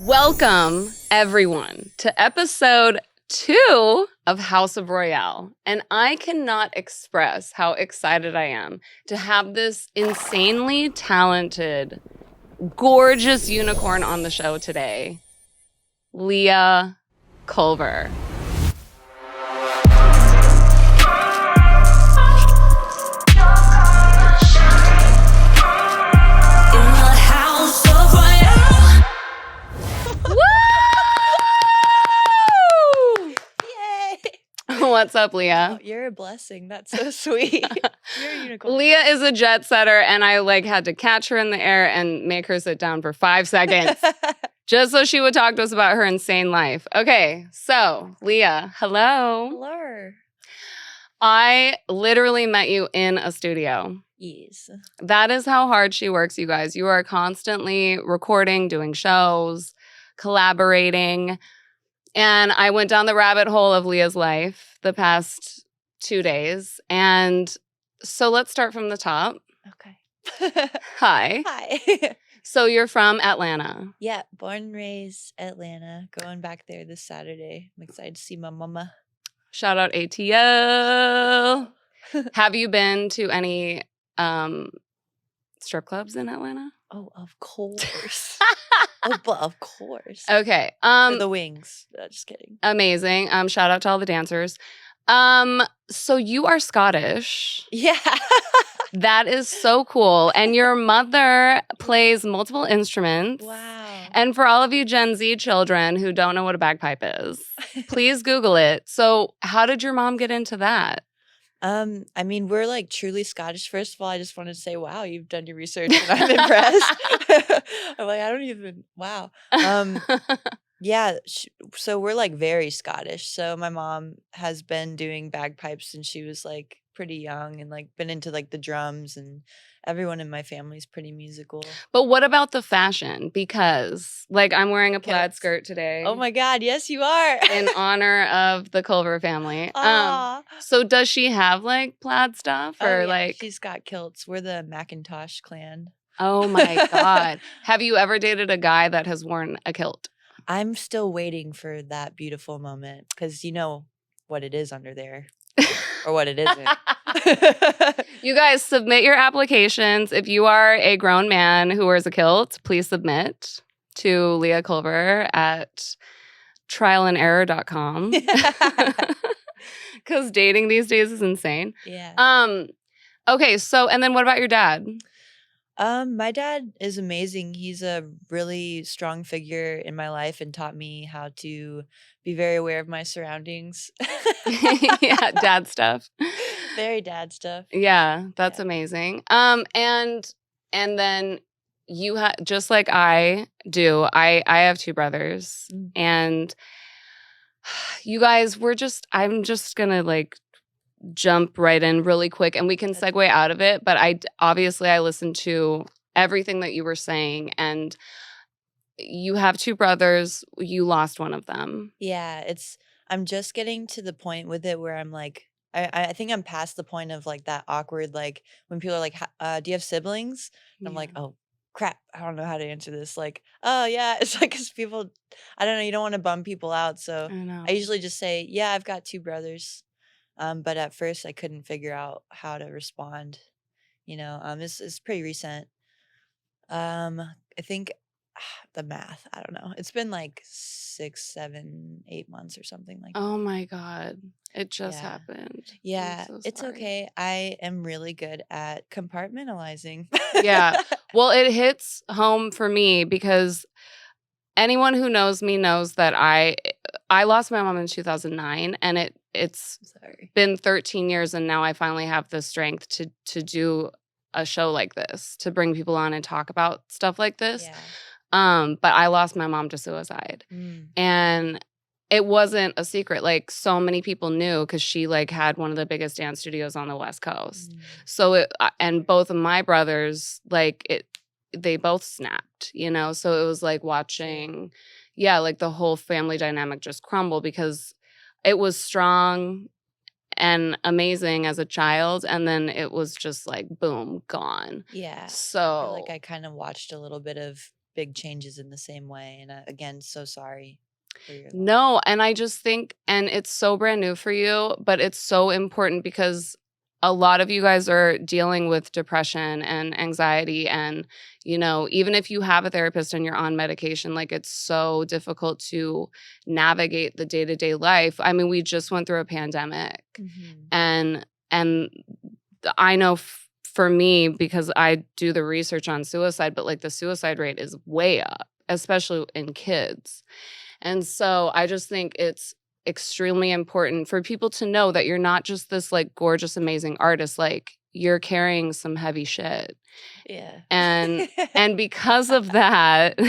Welcome, everyone, to episode 2 of House of Royale. And I cannot express how excited I am to have this insanely talented, gorgeous unicorn on the show today, Leah Culver. What's up, Leah? Oh, you're a blessing. That's so sweet. You're a unicorn. Leah is a jet setter, and I had to catch her in the air and make her sit down for 5 seconds just so she would talk to us about her insane life. Okay, so Leah, hello. Hello. I literally met you in a studio. Yes. That is how hard she works, you guys. You are constantly recording, doing shows, collaborating. And I went down the rabbit hole of Leah's life the past 2 days. And so let's start from the top. Okay. Hi. Hi. So you're from Atlanta. Yeah, born and raised Atlanta. Going back there this Saturday. I'm excited to see my mama. Shout out ATL. Have you been to any strip clubs in Atlanta? Oh, of course. Oh, but of course. Okay. For the wings. Just kidding. Amazing. Shout out to all the dancers. So you are Scottish. Yeah. That is so cool. And your mother plays multiple instruments. Wow. And for all of you Gen Z children who don't know what a bagpipe is, please Google it. So how did your mom get into that? I mean, we're like truly Scottish. First of all, I just wanted to say, wow, you've done your research and I'm impressed. I'm like, I don't even, wow. Yeah, so we're like very Scottish. So my mom has been doing bagpipes since she was like pretty young and like been into like the drums, and everyone in my family is pretty musical. But what about the fashion? Because like I'm wearing a plaid skirt today. Oh my God, yes you are. In honor of the Culver family. Aw. So does she have like plaid stuff or yeah, like? She's got kilts. We're the Macintosh clan. Oh my God. Have you ever dated a guy that has worn a kilt? I'm still waiting for that beautiful moment because you know what it is under there or what it isn't. You guys submit your applications. If you are a grown man who wears a kilt, please submit to Leah Culver at trialanderror.com. Because dating these days is insane. Yeah. Okay, so and then what about your dad? My dad is amazing. He's a really strong figure in my life and taught me how to be very aware of my surroundings. Yeah, dad stuff. Very dad stuff. Yeah, that's amazing. And then you have, just like I do, I have 2 brothers, and you guys, I'm just gonna like jump right in really quick and we can segue out of it. But I listened to everything that you were saying, and you have 2 brothers. You lost one of them. Yeah, I'm just getting to the point with it where I'm like, I think I'm past the point of like that awkward, like when people are like, do you have siblings? And I'm like, oh crap, I don't know how to answer this. Like, oh yeah, it's like, because people, I don't know, you don't want to bum people out. So I usually just say, yeah, I've got 2 brothers. But at first I couldn't figure out how to respond. You know, it's pretty recent. I think the math, I don't know. It's been like 6, 7, 8 months or something like that. Oh my God. It just happened. Yeah, So it's okay. I am really good at compartmentalizing. Yeah. Well, it hits home for me because anyone who knows me knows that I lost my mom in 2009, and it's been 13 years, and now I finally have the strength to do a show like this, to bring people on and talk about stuff like this. Yeah. But I lost my mom to suicide. And it wasn't a secret. Like, so many people knew because she like had one of the biggest dance studios on the West Coast. So and both of my brothers, like they both snapped, you know? So it was like watching, like the whole family dynamic just crumble, because it was strong and amazing as a child, and then it was just like boom, gone. Yeah. So like I kind of watched a little bit of big changes in the same way. And again, so sorry for your loss. No, and I just think, and it's so brand new for you, but it's so important because a lot of you guys are dealing with depression and anxiety. And, you know, even if you have a therapist and you're on medication, like it's so difficult to navigate the day-to-day life. I mean, we just went through a pandemic. And I know for me, because I do the research on suicide, but like the suicide rate is way up, especially in kids. And so I just think it's extremely important for people to know that you're not just this like gorgeous, amazing artist. Like you're carrying some heavy shit. Yeah. And because of that,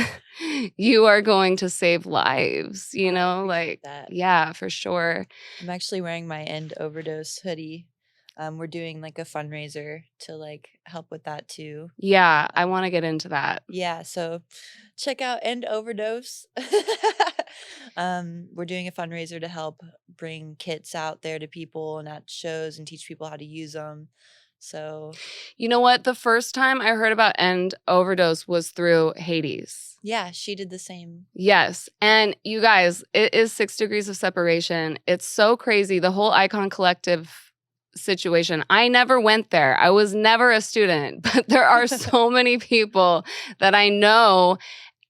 you are going to save lives, you know, like that. Yeah, for sure. I'm actually wearing my End Overdose hoodie. We're doing like a fundraiser to like help with that too. Yeah, I want to get into that. Yeah, so check out End Overdose. We're doing a fundraiser to help bring kits out there to people and at shows and teach people how to use them. So, you know what? The first time I heard about End Overdose was through Hades. Yeah, she did the same. Yes. And you guys, it is 6 degrees of separation. It's so crazy. The whole Icon Collective situation. I never went there. I was never a student, but there are so many people that I know.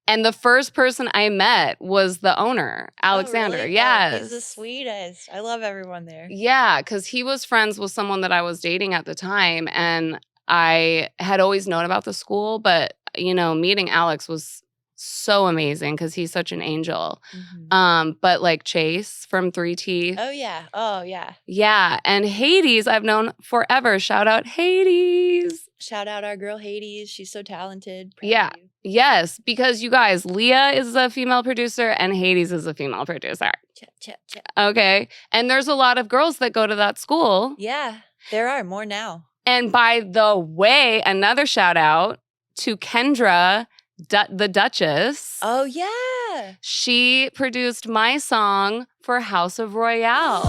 And the first person I met was the owner, Alexander. Oh, really? Yes. Oh, he's the sweetest. I love everyone there. Yeah, because he was friends with someone that I was dating at the time. And I had always known about the school, but, you know, meeting Alex was so amazing because he's such an angel. But like Chase from 3T. Oh, yeah. Oh, yeah. Yeah. And Hades, I've known forever. Shout out Hades. Shout out our girl Hades. She's so talented. Proud Yeah. of you. Yes. Because you guys, Leah is a female producer and Hades is a female producer. Chat. Okay. And there's a lot of girls that go to that school. Yeah, there are more now. And by the way, another shout out to Kendra, the Duchess. Oh, yeah. She produced my song for House of Royale.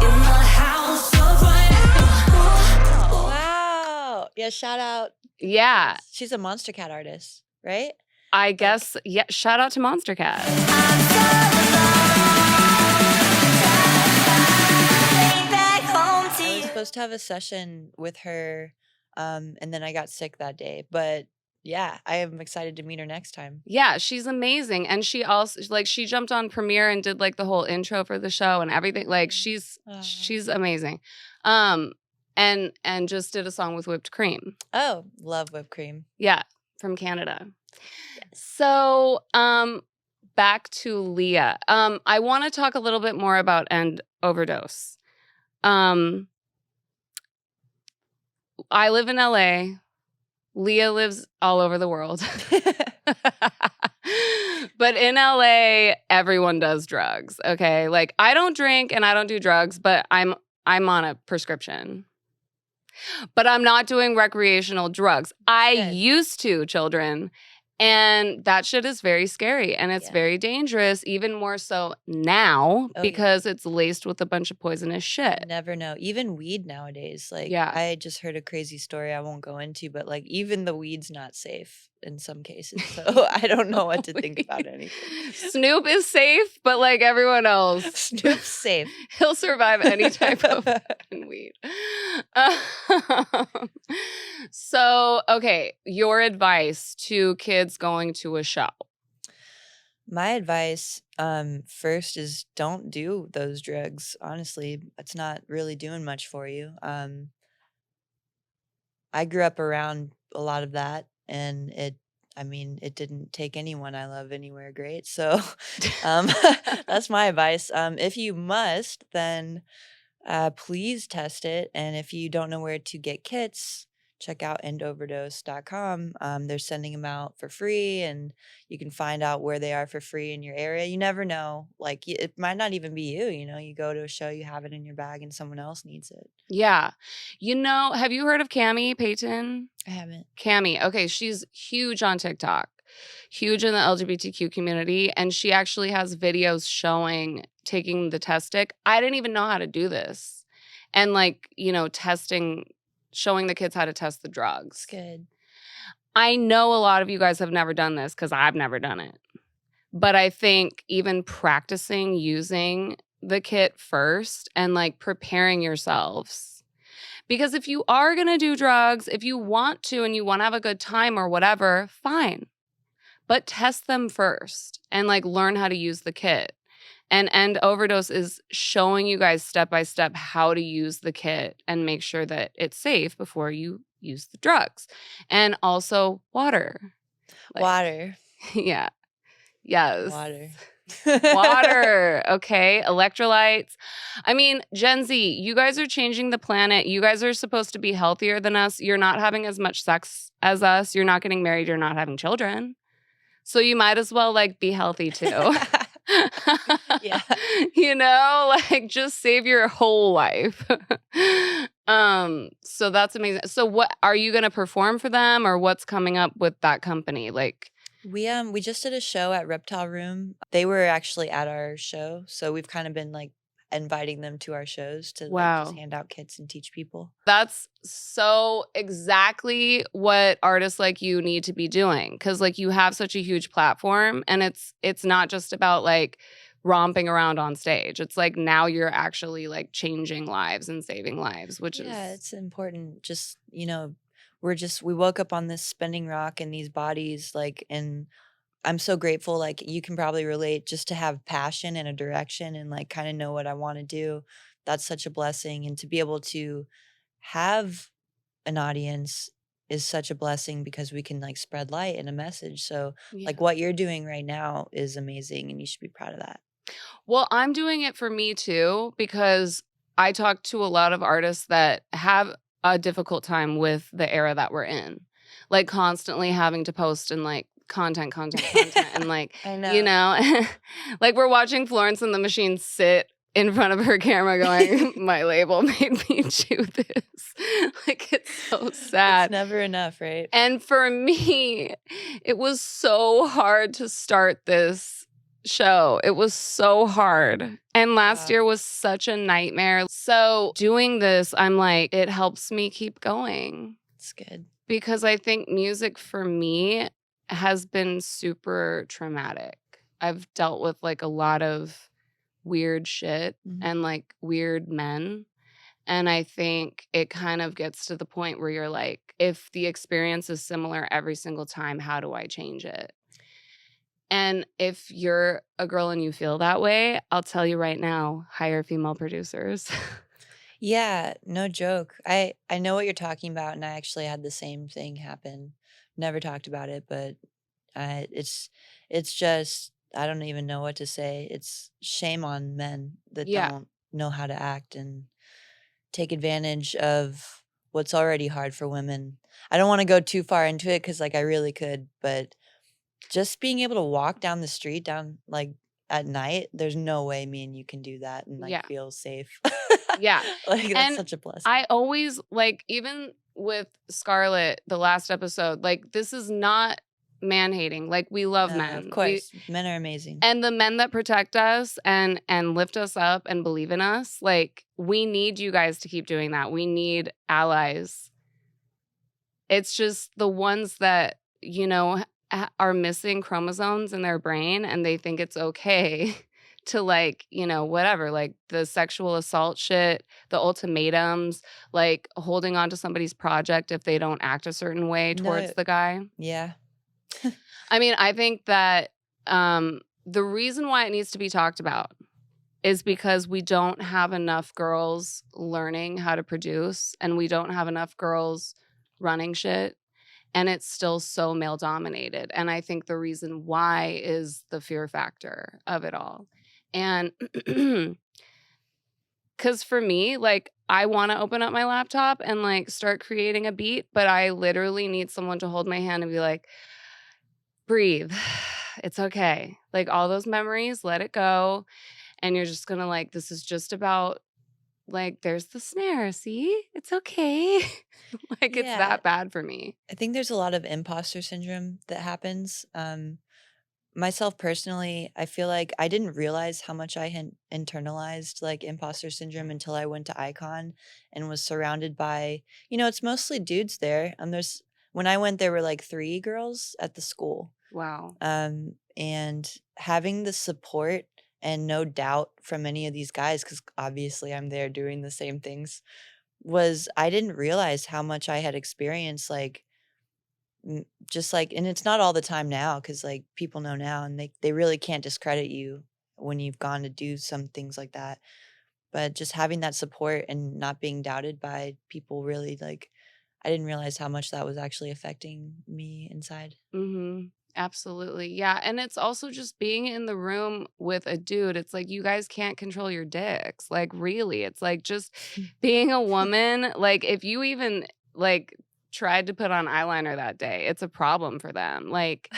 In the house of Royale. Wow. Yeah, shout out. Yeah. She's a Monster Cat artist, right? I guess, yeah, shout out to Monster Cat. I was supposed to have a session with her, and then I got sick that day. But yeah, I am excited to meet her next time. Yeah, she's amazing. And she also, like, she jumped on Premiere and did, like, the whole intro for the show and everything. Like, she's amazing. And just did a song with Whipped Cream. Oh, love whipped cream. Yeah, from Canada. So, back to Leah. I want to talk a little bit more about End Overdose. I live in LA. Leah lives all over the world. But in LA, everyone does drugs, okay? Like, I don't drink and I don't do drugs, but I'm on a prescription. But I'm not doing recreational drugs. I used to, children. And that shit is very scary and it's very dangerous, even more so now because it's laced with a bunch of poisonous shit. You never know. Even weed nowadays. Like, I just heard a crazy story I won't go into, but like even the weed's not safe in some cases. So I don't know what to think about anything. Snoop is safe, but like everyone else. Snoop's safe. He'll survive any type of fucking weed. So, okay, your advice to kids going to a show. My advice first is don't do those drugs. Honestly, it's not really doing much for you. I grew up around a lot of that, and it didn't take anyone I love anywhere great. So that's my advice. If you must, then please test it. And if you don't know where to get kits, check out endoverdose.com. They're sending them out for free, and you can find out where they are for free in your area. You never know. Like, it might not even be you, you know, you go to a show, you have it in your bag and someone else needs it. Yeah. You know, have you heard of Cami Payton? I haven't. Cami. Okay. She's huge on TikTok, huge in the LGBTQ community. And she actually has videos showing taking the test stick. I didn't even know how to do this. And like, you know, showing the kids how to test the drugs. Good. I know a lot of you guys have never done this because I've never done it. But I think even practicing using the kit first and like preparing yourselves. Because if you are going to do drugs, if you want to and you want to have a good time or whatever, fine. But test them first and like learn how to use the kit. And End Overdose is showing you guys step by step how to use the kit and make sure that it's safe before you use the drugs. And also water. Like, Water. yeah. Yes. Water. Water. Okay. Electrolytes. I mean, Gen Z, you guys are changing the planet. You guys are supposed to be healthier than us. You're not having as much sex as us. You're not getting married. You're not having children. So you might as well like be healthy too. Yeah. You know, like just save your whole life. So that's amazing. So what are you going to perform for them or what's coming up with that company? Like We just did a show at Reptile Room. They were actually at our show, so we've kind of been like inviting them to our shows to like just Wow. hand out kits and teach people. That's so exactly what artists like you need to be doing because like you have such a huge platform and it's not just about like romping around on stage. It's like now you're actually like changing lives and saving lives, which Yeah, is it's important. Just, we woke up on this spinning rock in these bodies, like, and I'm so grateful. Like, you can probably relate just to have passion and a direction and like kind of know what I want to do. That's such a blessing. And to be able to have an audience is such a blessing because we can like spread light and a message. So, yeah. like, what you're doing right now is amazing and you should be proud of that. Well, I'm doing it for me too because I talk to a lot of artists that have a difficult time with the era that we're in. Like constantly having to post and like content and like I know. you know, like we're watching Florence and the Machine sit in front of her camera going, my label made me do this. Like it's so sad. It's never enough, right? And for me, it was so hard to start this show. It was so hard. And last Wow. year was such a nightmare. So doing this, I'm like, it helps me keep going It's good. because I think music for me has been super traumatic. I've dealt with like a lot of weird shit and like weird men. And I think it kind of gets to the point where you're like, if the experience is similar every single time, how do I change it? And if you're a girl and you feel that way, I'll tell you right now, hire female producers. Yeah, no joke. I know what you're talking about, and I actually had the same thing happen. Never talked about it, but it's just I don't even know what to say. It's shame on men that Yeah. don't know how to act and take advantage of what's already hard for women. I don't want to go too far into it because like I really could, but just being able to walk down the street down like at night, there's no way me and you can do that and like Yeah. feel safe. Yeah. Like that's And such a blessing. I always like, even with Scarlett, the last episode, like this is not man hating. Like we love No, men. of course. Men are amazing. And the men that protect us and lift us up and believe in us, like we need you guys to keep doing that. We need allies. It's just the ones that, you know, are missing chromosomes in their brain and they think it's okay to like, you know, whatever, like the sexual assault shit, the ultimatums, like holding on to somebody's project if they don't act a certain way towards No. the guy. Yeah. I mean, I think that the reason why it needs to be talked about is because we don't have enough girls learning how to produce and we don't have enough girls running shit. And it's still so male dominated. And I think the reason why is the fear factor of it all. And because for me, like, I want to open up my laptop and like start creating a beat, but I literally need someone to hold my hand and be like, breathe. It's okay. Like all those memories, let it go. And you're just going to like, this is just about like, there's the snare. See, it's okay. Like it's Yeah. that bad for me. I think there's a lot of imposter syndrome that happens. Myself personally, I feel like I didn't realize how much I had internalized like imposter syndrome until I went to Icon and was surrounded by, it's mostly dudes there. And there's when I went, there were like 3 girls at the school. Wow. And having the support and no doubt from any of these guys, because obviously I'm there doing the same things, I didn't realize how much I had experienced, like, just like, and it's not all the time now, because like people know now, and they really can't discredit you when you've gone to do some things like that. But just having that support and not being doubted by people, really, like, I didn't realize how much that was actually affecting me inside. Mm-hmm. Absolutely. Yeah. And it's also just being in the room with a dude. It's like you guys can't control your dicks. Like, really. It's like just being a woman. Like, if you even like tried to put on eyeliner that day, it's a problem for them. Like,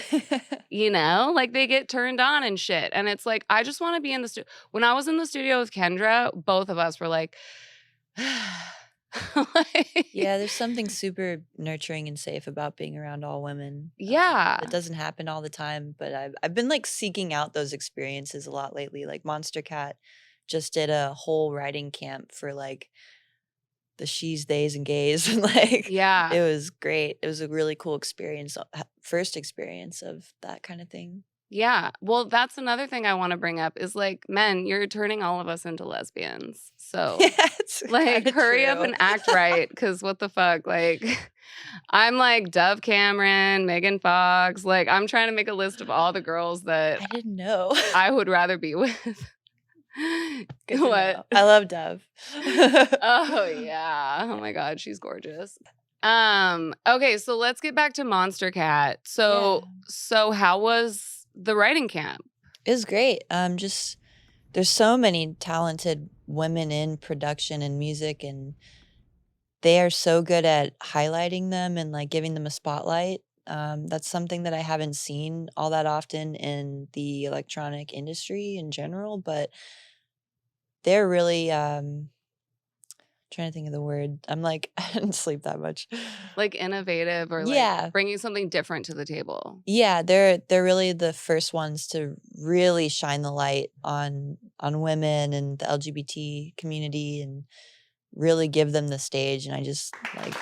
you know, like they get turned on and shit. And it's like, I just want to be in the studio. When I was in the studio with Kendra, both of us were like, Yeah, there's something super nurturing and safe about being around all women. Yeah. It doesn't happen all the time, but I've been like seeking out those experiences a lot lately. Like Monster Cat just did a whole writing camp for like the she's, theys, and gays, and like Yeah. it was great. It was a really cool experience, first experience of that kind of thing. Yeah. Well, that's another thing I want to bring up is like, men, you're turning all of us into lesbians. So, Yeah, it's like, kinda hurry up true. and act right. Cause what the fuck? Like, I'm like Dove Cameron, Megan Fox. Like, I'm trying to make a list of all the girls that I didn't know. I would rather be with. Good to What? know. I love Dove. Oh, yeah. Oh my God. She's gorgeous. Okay. So let's get back to Monster Cat. So how was the writing camp? It was great. Just there's so many talented women in production and music, and they are so good at highlighting them and like giving them a spotlight. That's something that I haven't seen all that often in the electronic industry in general, but they're really trying to think of the word. I'm like, I didn't sleep that much. Like innovative or like Yeah. bringing something different to the table. Yeah, they're really the first ones to really shine the light on women and the LGBT community and really give them the stage. And I just like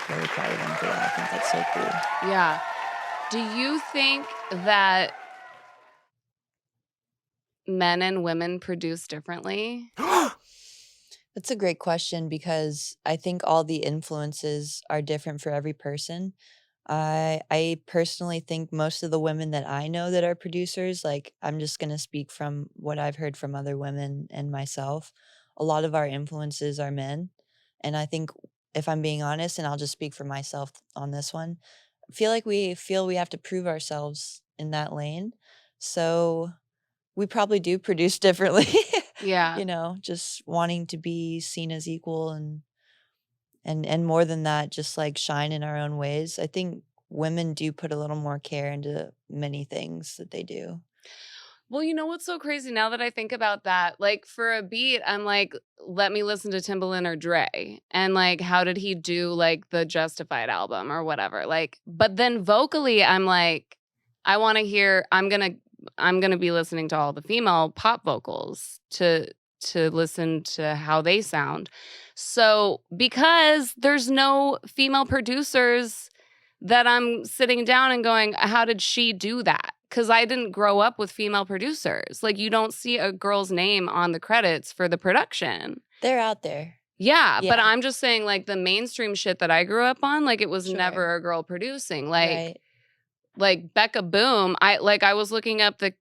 really proud of them for that. I think that's so cool. Yeah. Do you think that men and women produce differently? That's a great question, because I think all the influences are different for every person. I personally think most of the women that I know that are producers, like, I'm just gonna speak from what I've heard from other women and myself. A lot of our influences are men, and I think, if I'm being honest, and I'll just speak for myself on this one, I feel we have to prove ourselves in that lane. So we probably do produce differently. Yeah. You know, just wanting to be seen as equal, and more than that, just like shine in our own ways. I think women do put a little more care into many things that they do. Well, you know what's so crazy now that I think about that? Like for a beat, I'm like, let me listen to Timbaland or Dre. And like, how did he do like the Justified album or whatever? Like, but then vocally, I'm like, I want to hear, I'm gonna be listening to all the female pop vocals to listen to how they sound. So because there's no female producers that I'm sitting down and going, how did she do that? Because I didn't grow up with female producers. Like, you don't see a girl's name on the credits for the production. They're out there. Yeah, but Yeah. I'm just saying, like, the mainstream shit that I grew up on, like, it was Sure. never a girl producing. Like, Right. like Becca Boom. I was looking up the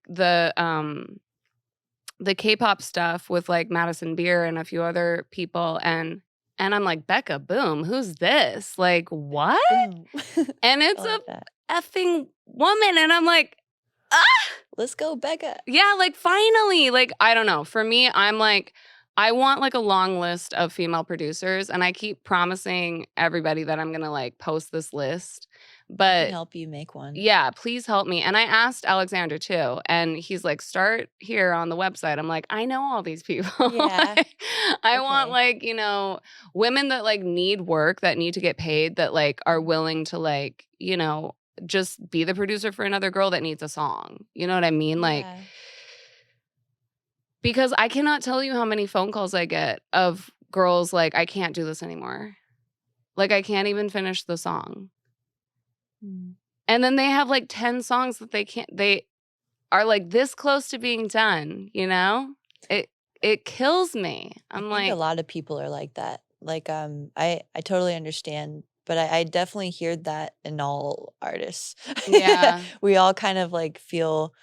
K-pop stuff with like Madison Beer and a few other people, and I'm like, Becca Boom, who's this? Like, what? Boom. And I it's a like that. effing woman, and I'm like, ah, Let's go, Becca. yeah, like finally. Like, I don't know. For me, I'm like, I want like a long list of female producers, and I keep promising everybody that I'm gonna like post this list. I can But help you make one. yeah, please help me. And I asked Alexander too, and he's like, start here on the website. I'm like, I know all these people. Yeah. I want Okay. like, you know, women that like need work, that need to get paid, that like are willing to like, you know, just be the producer for another girl that needs a song. You know what I mean? Like, Yeah. because I cannot tell you how many phone calls I get of girls like, I can't do this anymore. Like, I can't even finish the song. And then they have like 10 songs that they are like this close to being done, you know? It kills me. I I'm think like, a lot of people are like that. Like, I totally understand, but I definitely hear that in all artists. Yeah. We all kind of like feel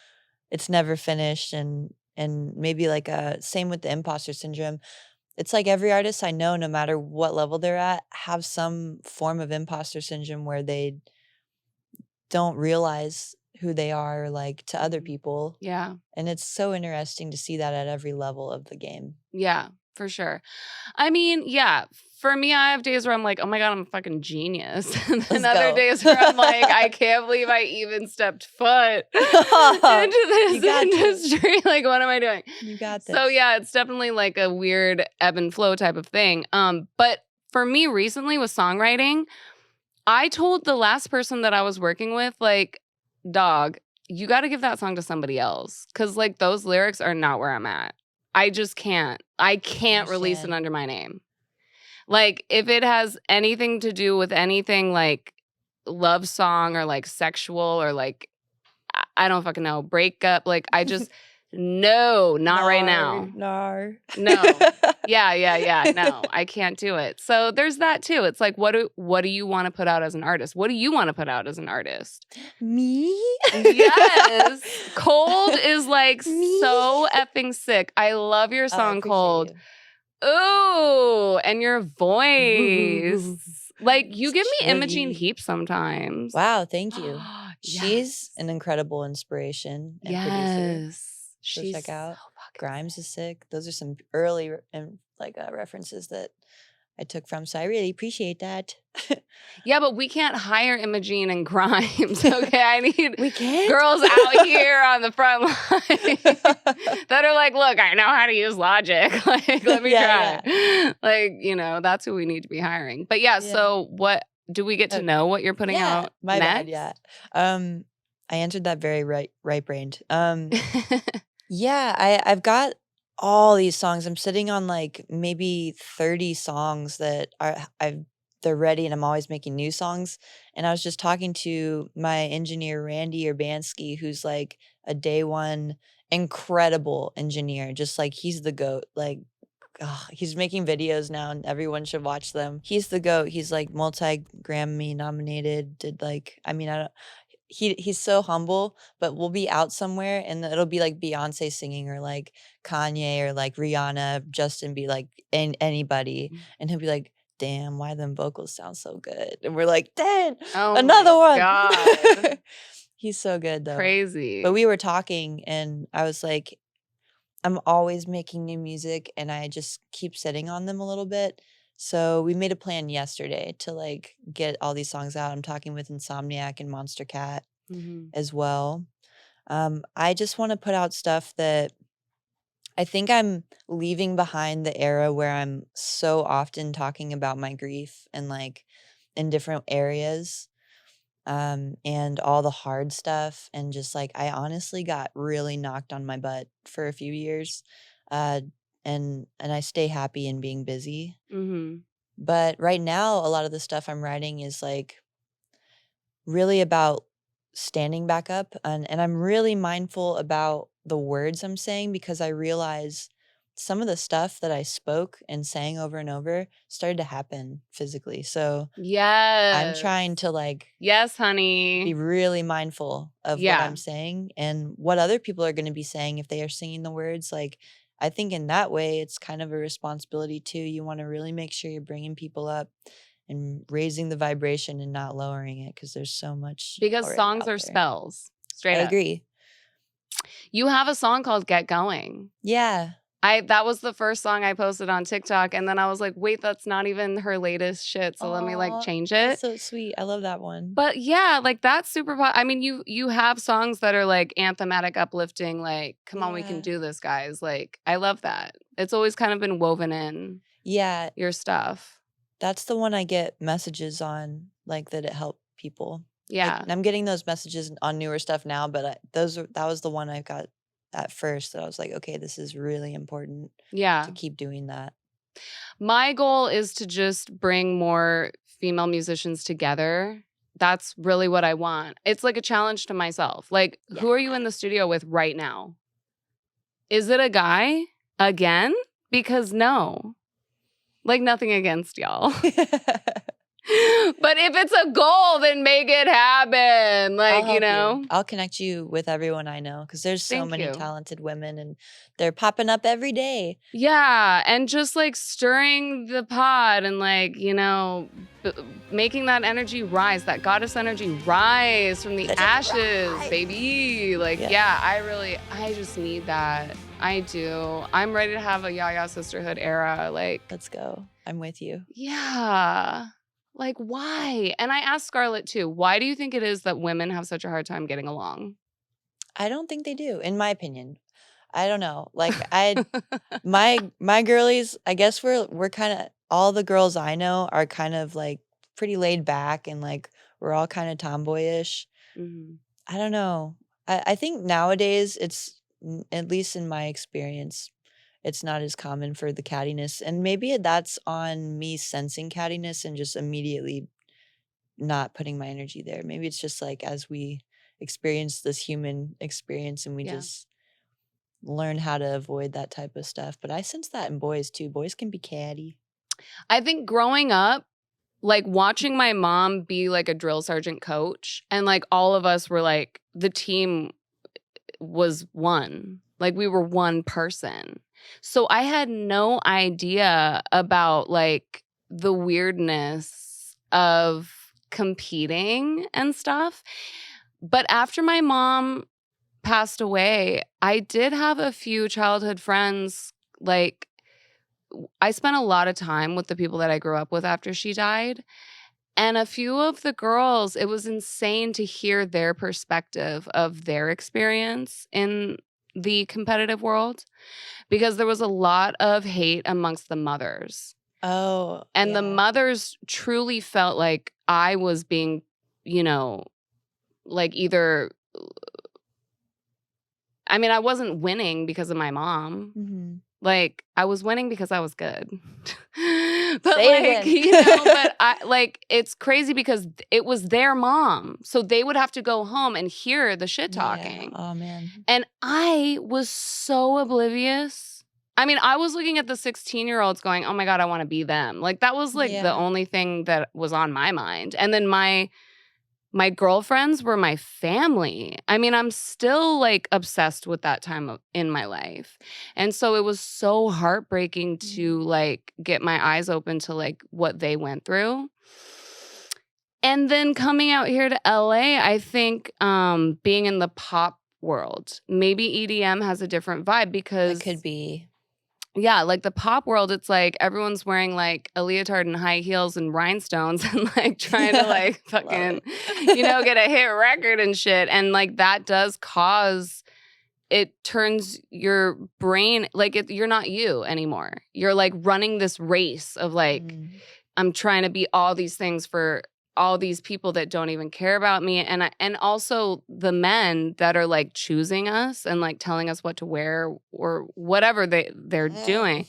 it's never finished, and maybe like same with the imposter syndrome. It's like every artist I know, no matter what level they're at, have some form of imposter syndrome where they don't realize who they are like to other people. Yeah. And it's so interesting to see that at every level of the game. Yeah, for sure. I mean, yeah, for me, I have days where I'm like, oh my God, I'm a fucking genius. And then Let's other go. days where I'm like, I can't believe I even stepped foot into You got this industry. Like, what am I doing? You got this. So yeah, it's definitely like a weird ebb and flow type of thing. But for me recently with songwriting, I told the last person that I was working with, like, dog, you got to give that song to somebody else. Cause like those lyrics are not where I'm at. I just can't. I can't release it Understand. under my name. Like if it has anything to do with anything like love song or like sexual or like, I don't fucking know, breakup. Like I just, no, not right now. Nar. No. Yeah. No, I can't do it. So there's that too. It's like, what do you want to put out as an artist? What do you want to put out as an artist? Me? Yes. Cold is like Me? so effing sick. I love your Oh, I song appreciate Cold. you. Ooh, and your voice. Like you give me Imogene Chuggy. Heap sometimes. Wow, thank you. Yes. She's an incredible inspiration and producer. Yes. So She's check out. so fucking Grimes is sick. Those are some early references that I took from. So I really appreciate that. Yeah, but we can't hire Imogene and Grimes. Okay, I need We can't? girls out here on the front line that are like, look, I know how to use Logic. Like, let me Yeah, try. Like, you know, that's who we need to be hiring. But yeah, Yeah. so what do we get to know what you're putting Yeah, out my next? bad, yeah. I answered that very right-brained. Yeah, I've got all these songs. I'm sitting on like maybe 30 songs that they're ready, and I'm always making new songs. And I was just talking to my engineer Randy Urbanski, who's like a day one incredible engineer. Just like he's the GOAT. Like he's making videos now and everyone should watch them. He's the GOAT. He's like multi-Grammy nominated, did like I mean I don't he's so humble, but we'll be out somewhere and it'll be like Beyonce singing or like Kanye or like Rihanna, Justin be like anybody, and he'll be like, "Damn, why them vocals sound so good?" And we're like, "Damn, Oh another my one." God. He's so good though. Crazy. But we were talking and I was like, I'm always making new music and I just keep sitting on them a little bit. So we made a plan yesterday to like get all these songs out. I'm talking with Insomniac and Monster Cat Mhm. as well. I just want to put out stuff that I think I'm leaving behind the era where I'm so often talking about my grief and like in different areas, and all the hard stuff. And just like, I honestly got really knocked on my butt for a few years. Uh, and I stay happy in being busy. Mhm. But right now, a lot of the stuff I'm writing is like really about standing back up, and I'm really mindful about the words I'm saying because I realize some of the stuff that I spoke and sang over and over started to happen physically. So Yes. I'm trying to like Yes, be honey. really mindful of what Yeah. I'm saying and what other people are going to be saying if they are singing the words. Like, I think in that way, it's kind of a responsibility too. You want to really make sure you're bringing people up and raising the vibration and not lowering it because there's so much. Because already songs out are there. spells. Straight I up. agree. You have a song called Get Going. Yeah. That was the first song I posted on TikTok, and then I was like, wait, that's not even her latest shit. So let me like Aw, change That's it. so sweet. I love that one. But yeah, like that's super I mean, you have songs that are like anthematic, uplifting, like, come on, we can Yeah. do this, guys. Like, I love that. It's always kind of been woven in Yeah, your stuff. that's the one I get messages on, like that it helped people. Yeah. Like, I'm getting those messages on newer stuff now, but that was the one I got at first that I was like, okay, this is really important Yeah. to keep doing that. My goal is to just bring more female musicians together that's really what I want. It's like a challenge to myself. Like, who are you in the studio with right now? Is it a guy again? Because no, like nothing against y'all. But if it's a goal, then make it happen. Like, you know. I'll connect you with everyone I know because there's so Thank many you. talented women and they're popping up every day. Yeah, and just like stirring the pot and like, you know, making that energy rise, that goddess energy rise from the Let it ashes, rise. baby. Like, yeah, I just need that. I do. I'm ready to have a Yaya sisterhood era. Like, Let's go. I'm with you. yeah. Like, why? And I asked Scarlett too, why do you think it is that women have such a hard time getting along? I don't think they do, in my opinion. I don't know. Like my girlies, I guess we're kind of all the girls I know are kind of like pretty laid back and like we're all kind of tomboyish. Mhm. I don't know. I think nowadays at least in my experience, it's not as common for the cattiness. And maybe that's on me sensing cattiness and just immediately not putting my energy there. Maybe it's just like as we experience this human experience and we Yeah. just learn how to avoid that type of stuff. But I sense that in boys too. Boys can be catty. I think growing up, like watching my mom be like a drill sergeant coach, and like all of us were like, the team was one. Like we were one person. So I had no idea about like the weirdness of competing and stuff. But after my mom passed away, I did have a few childhood friends. Like, I spent a lot of time with the people that I grew up with after she died. And a few of the girls, it was insane to hear their perspective of their experience in the competitive world because there was a lot of hate amongst the mothers. Oh, And the mothers truly felt like I was being, you know, like either, I mean, I wasn't winning because of my mom. Mm-hmm. Like, I was winning because I was good. But Say it like, again. you know, but I like it's crazy because it was their mom. So they would have to go home and hear the shit talking. Yeah. Oh man. And I was so oblivious. I mean, I was looking at the 16-year-olds going, oh my God, I want to be them. Like that was like the only thing that was on my mind. And then my girlfriends were my family. I mean, I'm still like obsessed with that time in my life. And so it was so heartbreaking to like get my eyes open to like what they went through. And then coming out here to LA, I think being in the pop world, maybe EDM has a different vibe because It could be. yeah, like the pop world, it's like everyone's wearing like a leotard and high heels and rhinestones and like trying to like fucking, you know, get a hit record and shit. And like that does cause, it turns your brain, like you're not you anymore. You're like running this race of like, I'm trying to be all these things for all these people that don't even care about me. And also the men that are like choosing us and like telling us what to wear or whatever they're doing.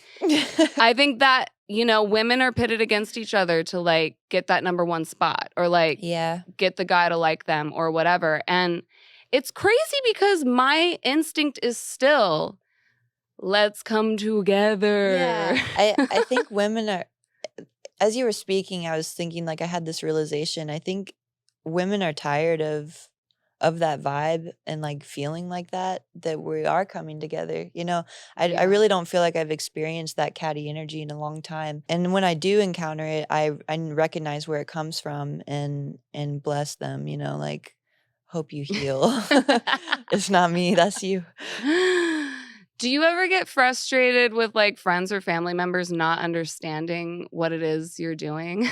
I think that, you know, women are pitted against each other to like get that number one spot or like get the guy to like them or whatever. And it's crazy because my instinct is still, let's come together. Yeah. I think women are, as you were speaking, I was thinking like I had this realization. I think women are tired of that vibe and like feeling like that we are coming together. You know, I really don't feel like I've experienced that catty energy in a long time. And when I do encounter it, I recognize where it comes from and bless them, you know, like hope you heal. It's not me, that's you. Do you ever get frustrated with like friends or family members not understanding what it is you're doing?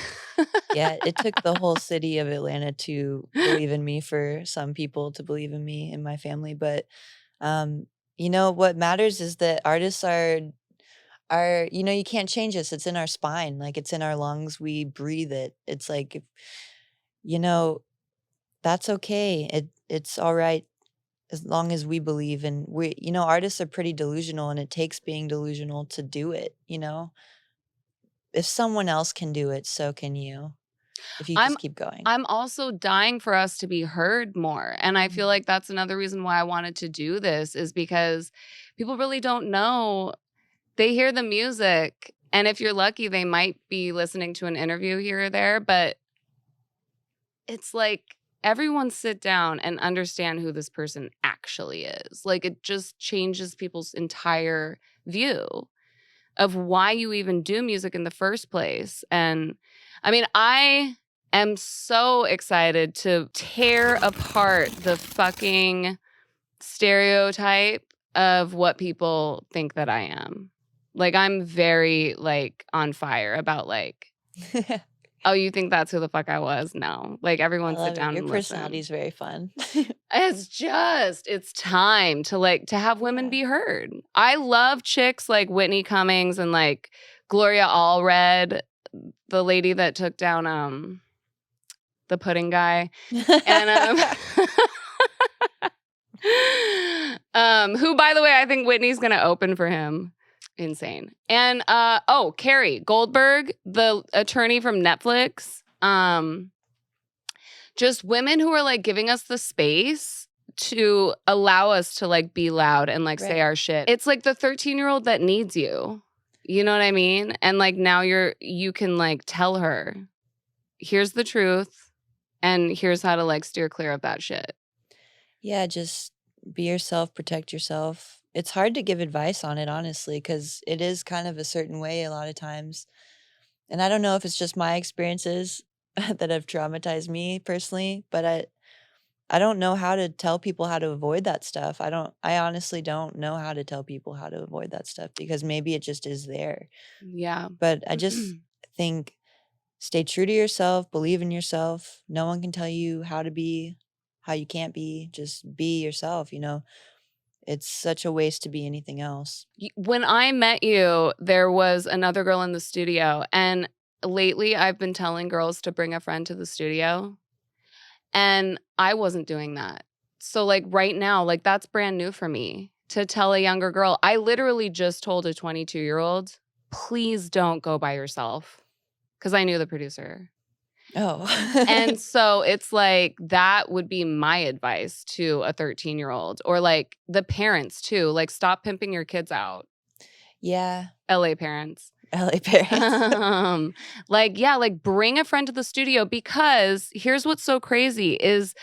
Yeah, it took the whole city of Atlanta to believe in me for some people to believe in me and my family. But you know, what matters is that artists are, you know, you can't change us. It's in our spine, like it's in our lungs. We breathe it. It's like, you know, that's okay. It's all right as long as we believe. And we, you know, artists are pretty delusional and it takes being delusional to do it, you know? If someone else can do it, so can you. if you I'm- just keep going. I'm also dying for us to be heard more. And I feel like that's another reason why I wanted to do this, is because people really don't know. They hear the music, and if you're lucky, they might be listening to an interview here or there, but it's like everyone sit down and understand who this person actually is. Like, it just changes people's entire view of why you even do music in the first place. And I mean, I am so excited to tear apart the fucking stereotype of what people think that I am. Like, I'm very like on fire about like, oh, you think that's who the fuck I was? No. Like, everyone sit down Your and personality listen. is very fun. It's time to have women Yeah. be heard. I love chicks like Whitney Cummings and like Gloria Allred, the lady that took down the pudding guy. And who, by the way, I think Whitney's gonna open for him. Insane. And Carrie Goldberg, the attorney from Netflix. Just women who are like giving us the space to allow us to like be loud and like say Right. our shit. It's like the 13-year-old that needs you. You know what I mean? And like now you can like tell her, here's the truth and here's how to like steer clear of that shit. Yeah, just be yourself, protect yourself. It's hard to give advice on it, honestly, because it is kind of a certain way a lot of times. And I don't know if it's just my experiences that have traumatized me personally, but I don't know how to tell people how to avoid that stuff. I honestly don't know how to tell people how to avoid that stuff, because maybe it just is there. Yeah. But I just think stay true to yourself, believe in yourself. No one can tell you how to be, how you can't be. Just be yourself, you know. It's such a waste to be anything else. When I met you, there was another girl in the studio, and lately I've been telling girls to bring a friend to the studio, and I wasn't doing that. So like right now, like that's brand new for me to tell a younger girl. I literally just told a 22-year-old, please don't go by yourself, because I knew the producer. Oh. And so it's like that would be my advice to a 13-year-old, or like the parents too. Like, stop pimping your kids out. Yeah. LA parents. LA parents. Like bring a friend to the studio, because here's what's so crazy is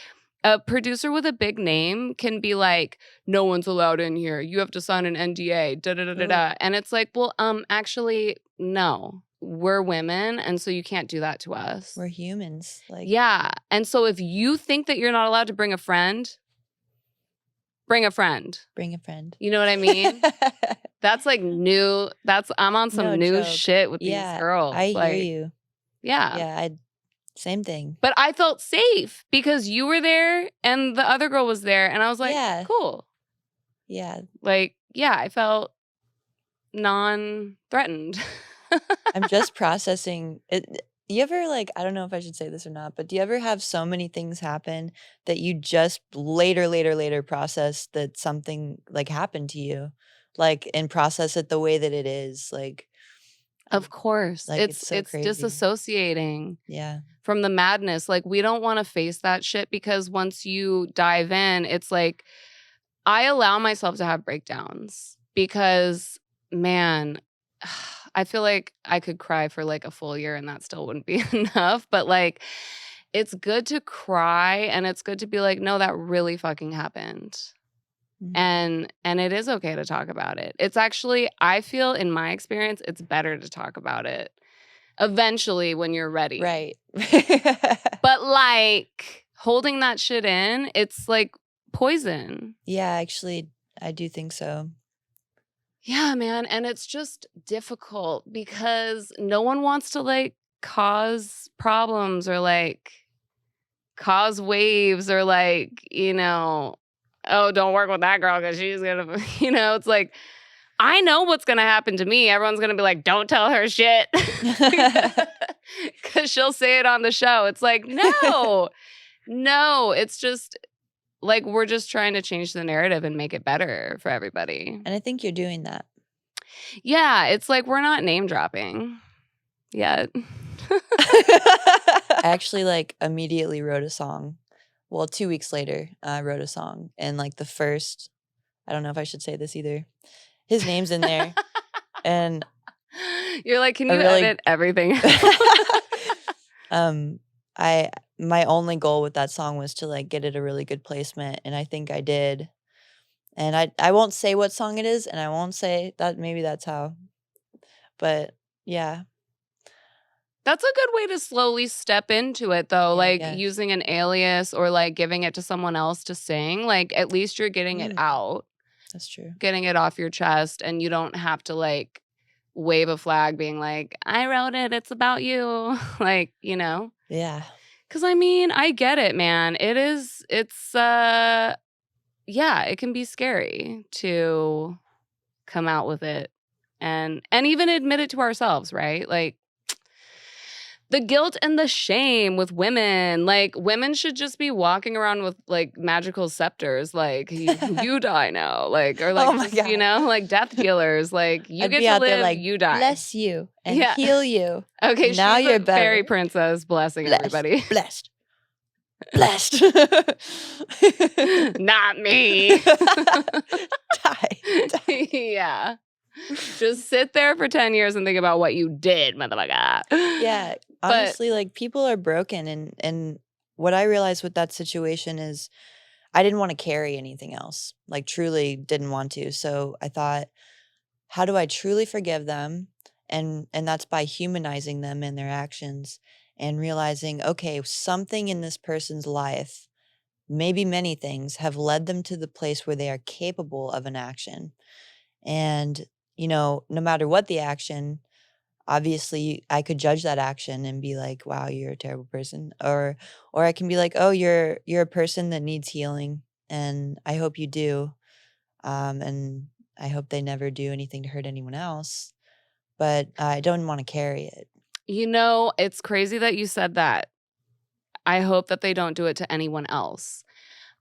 a producer with a big name can be like, no one's allowed in here. You have to sign an NDA. Da da da da da. And it's like, well, actually, no. We're women, and so you can't do that to us. We're humans. Like, Yeah. And so if you think that you're not allowed to bring a friend, bring a friend. bring a friend. You know what I mean? That's like new. I'm on some No new joke. shit with Yeah, these girls. I like, hear you. Yeah. Yeah, same thing. But I felt safe because you were there and the other girl was there, and I was like, Yeah. cool. Yeah. Like, yeah, I felt non-threatened. I'm just processing it. You ever, like, I don't know if I should say this or not, but do you ever have so many things happen that you just later process that something like happened to you, like, and process it the way that it is, like, Of course. Like, it's it's so crazy. disassociating yeah, from the madness. Like, we don't want to face that shit, because once you dive in, it's like I allow myself to have breakdowns because, man, I feel like I could cry for like a full year and that still wouldn't be enough. But like, it's good to cry, and it's good to be like, no, that really fucking happened. Mhm. And it is okay to talk about it. It's actually, I feel in my experience, it's better to talk about it eventually when you're ready. right. But like holding that shit in, it's like poison. Yeah, actually, I do think so. Yeah, man. And it's just difficult because no one wants to like cause problems or like cause waves or like, oh, don't work with that girl because she's gonna, it's like, I know what's gonna happen to me. Everyone's gonna be like, don't tell her shit. Because she'll say it on the show. It's like, no, it's just like we're just trying to change the narrative and make it better for everybody. And I think you're doing that. Yeah, it's like we're not name dropping yet. actually like immediately wrote a song. Well, 2 weeks later, I wrote a song, and like the first, I don't know if I should say this either. His name's in there, and You're like, can I you really edit everything? my only goal with that song was to like get it a really good placement, and I think I did. And I won't say what song it is, and I won't say that maybe that's how. But yeah, That's a good way to slowly step into it, though. yeah, I Like guess. using an alias or like giving it to someone else to sing. Like at least you're getting it out, That's true. getting it off your chest, and you don't have to like wave a flag being like, I wrote it, it's about you. Like, you know? Yeah. Because I mean, I get it, man. Yeah, it can be scary to come out with it and even admit it to ourselves, right? Like the guilt and the shame with women. Like women should just be walking around with like magical scepters, like you die now, like or like Oh my just, you God. know, like death dealers. Like you I'd get be to out there live, like, you die. bless you and Yeah. heal you. Okay, Now she's you're a fairy better. princess blessing Blessed. everybody. Blessed. Blessed. Not me. Die. Yeah. Just sit there for 10 years and think about what you did, motherfucker. Yeah. But Honestly, like people are broken, and what I realized with that situation is I didn't want to carry anything else. Like truly didn't want to. So I thought, how do I truly forgive them? And that's by humanizing them and their actions and realizing, okay, something in this person's life, maybe many things, have led them to the place where they are capable of an action. And, no matter what the action, obviously I could judge that action and be like, wow, you're a terrible person. Or I can be like, oh, you're a person that needs healing. And I hope you do. And I hope they never do anything to hurt anyone else. But I don't want to carry it. it's crazy that you said that. I hope that they don't do it to anyone else.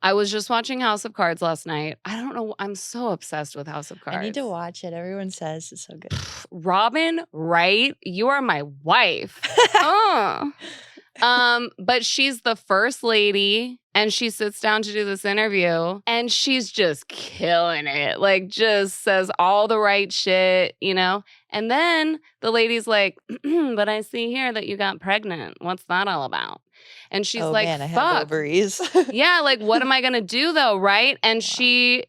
I was just watching House of Cards last night. I don't know. I'm so obsessed with House of Cards. I need to watch it. Everyone says it's so good. Robin Wright, you are my wife. But she's the first lady and she sits down to do this interview and she's just killing it. Like just says all the right shit, And then the lady's like, but I see here that you got pregnant. What's that all about? And she's oh like, man, I fuck. have ovaries. Yeah, like what am I gonna do though, right? And Wow.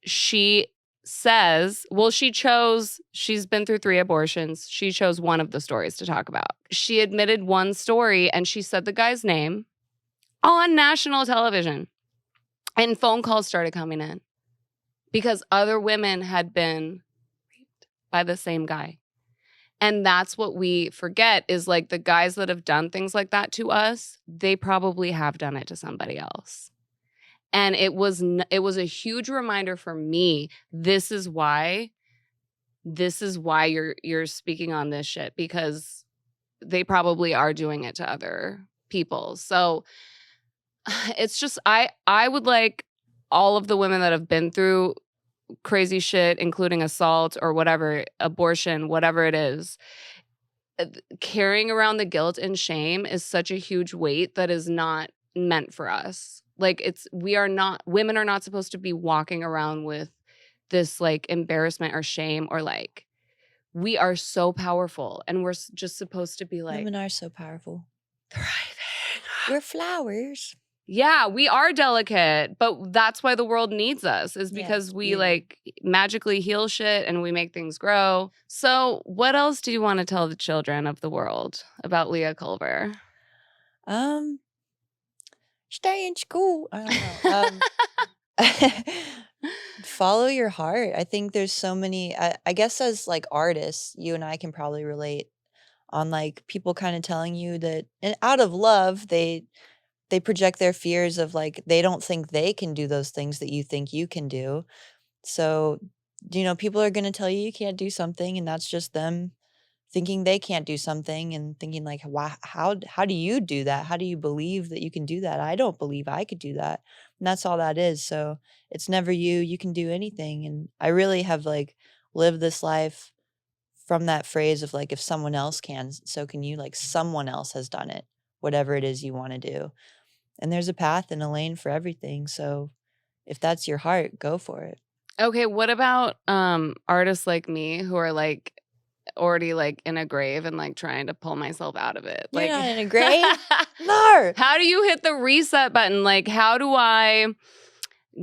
she says, well, she's been through 3 abortions. She chose one of the stories to talk about. She admitted one story and she said the guy's name on national television. And phone calls started coming in because other women had been raped by the same guy. And that's what we forget is like the guys that have done things like that to us, they probably have done it to somebody else. And it was a huge reminder for me. This is why you're speaking on this shit, because they probably are doing it to other people. So it's just I would like all of the women that have been through crazy shit, including assault or whatever, abortion, whatever it is, carrying around the guilt and shame is such a huge weight that is not meant for us. Like women are not supposed to be walking around with this like embarrassment or shame or like, we are so powerful and we're just supposed to be like, Women are so powerful. thriving. We're flowers. Yeah, we are delicate, but that's why the world needs us, is because we like magically heal shit and we make things grow. So what else do you want to tell the children of the world about Leah Culver? Stay in school. I don't know. Follow your heart. I think there's so many, I guess as like artists, you and I can probably relate on like people kind of telling you that, and out of love, they project their fears of like, they don't think they can do those things that you think you can do. So, people are going to tell you can't do something, and that's just them thinking they can't do something and thinking like, wow, how do you do that? How do you believe that you can do that? I don't believe I could do that. And that's all that is. So it's never you. You can do anything. And I really have like lived this life from that phrase of like, if someone else can, so can you. Like someone else has done it. whatever it is you want to do. And there's a path and a lane for everything. So if that's your heart, go for it. Okay, what about artists like me who are like already like in a grave and like trying to pull myself out of it? You're Like not in a grave? No. How do you hit the reset button? Like how do I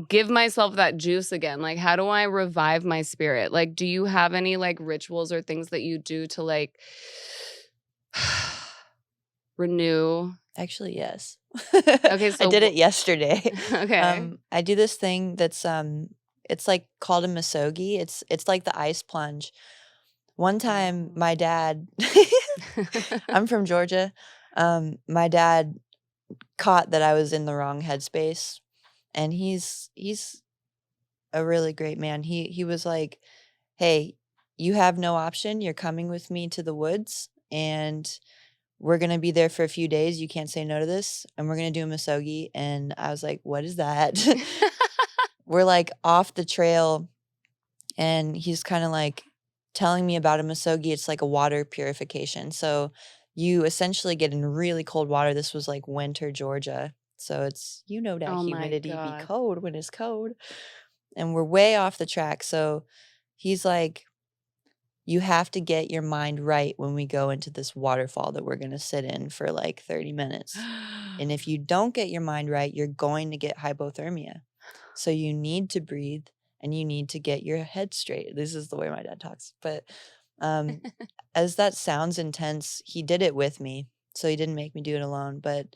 give myself that juice again? Like how do I revive my spirit? Like do you have any like rituals or things that you do to like renew? Actually, yes. Okay, so I did it yesterday. Okay. I do this thing that's it's like called a misogi. It's like the ice plunge. One time my dad I'm from Georgia. My dad caught that I was in the wrong headspace, and he's a really great man. He was like, "Hey, you have no option. You're coming with me to the woods, and we're gonna be there for a few days. You can't say no to this, and we're gonna do a misogi." And I was like, "What is that?" We're like off the trail, and he's kind of like telling me about a misogi. It's like a water purification. So you essentially get in really cold water. This was like winter Georgia. So it's, that Oh my humidity be God. cold when it's cold. And we're way off the track. So he's like, you have to get your mind right when we go into this waterfall that we're going to sit in for like 30 minutes. And if you don't get your mind right, you're going to get hypothermia. So you need to breathe and you need to get your head straight. This is the way my dad talks. But as that sounds intense, he did it with me. So he didn't make me do it alone. But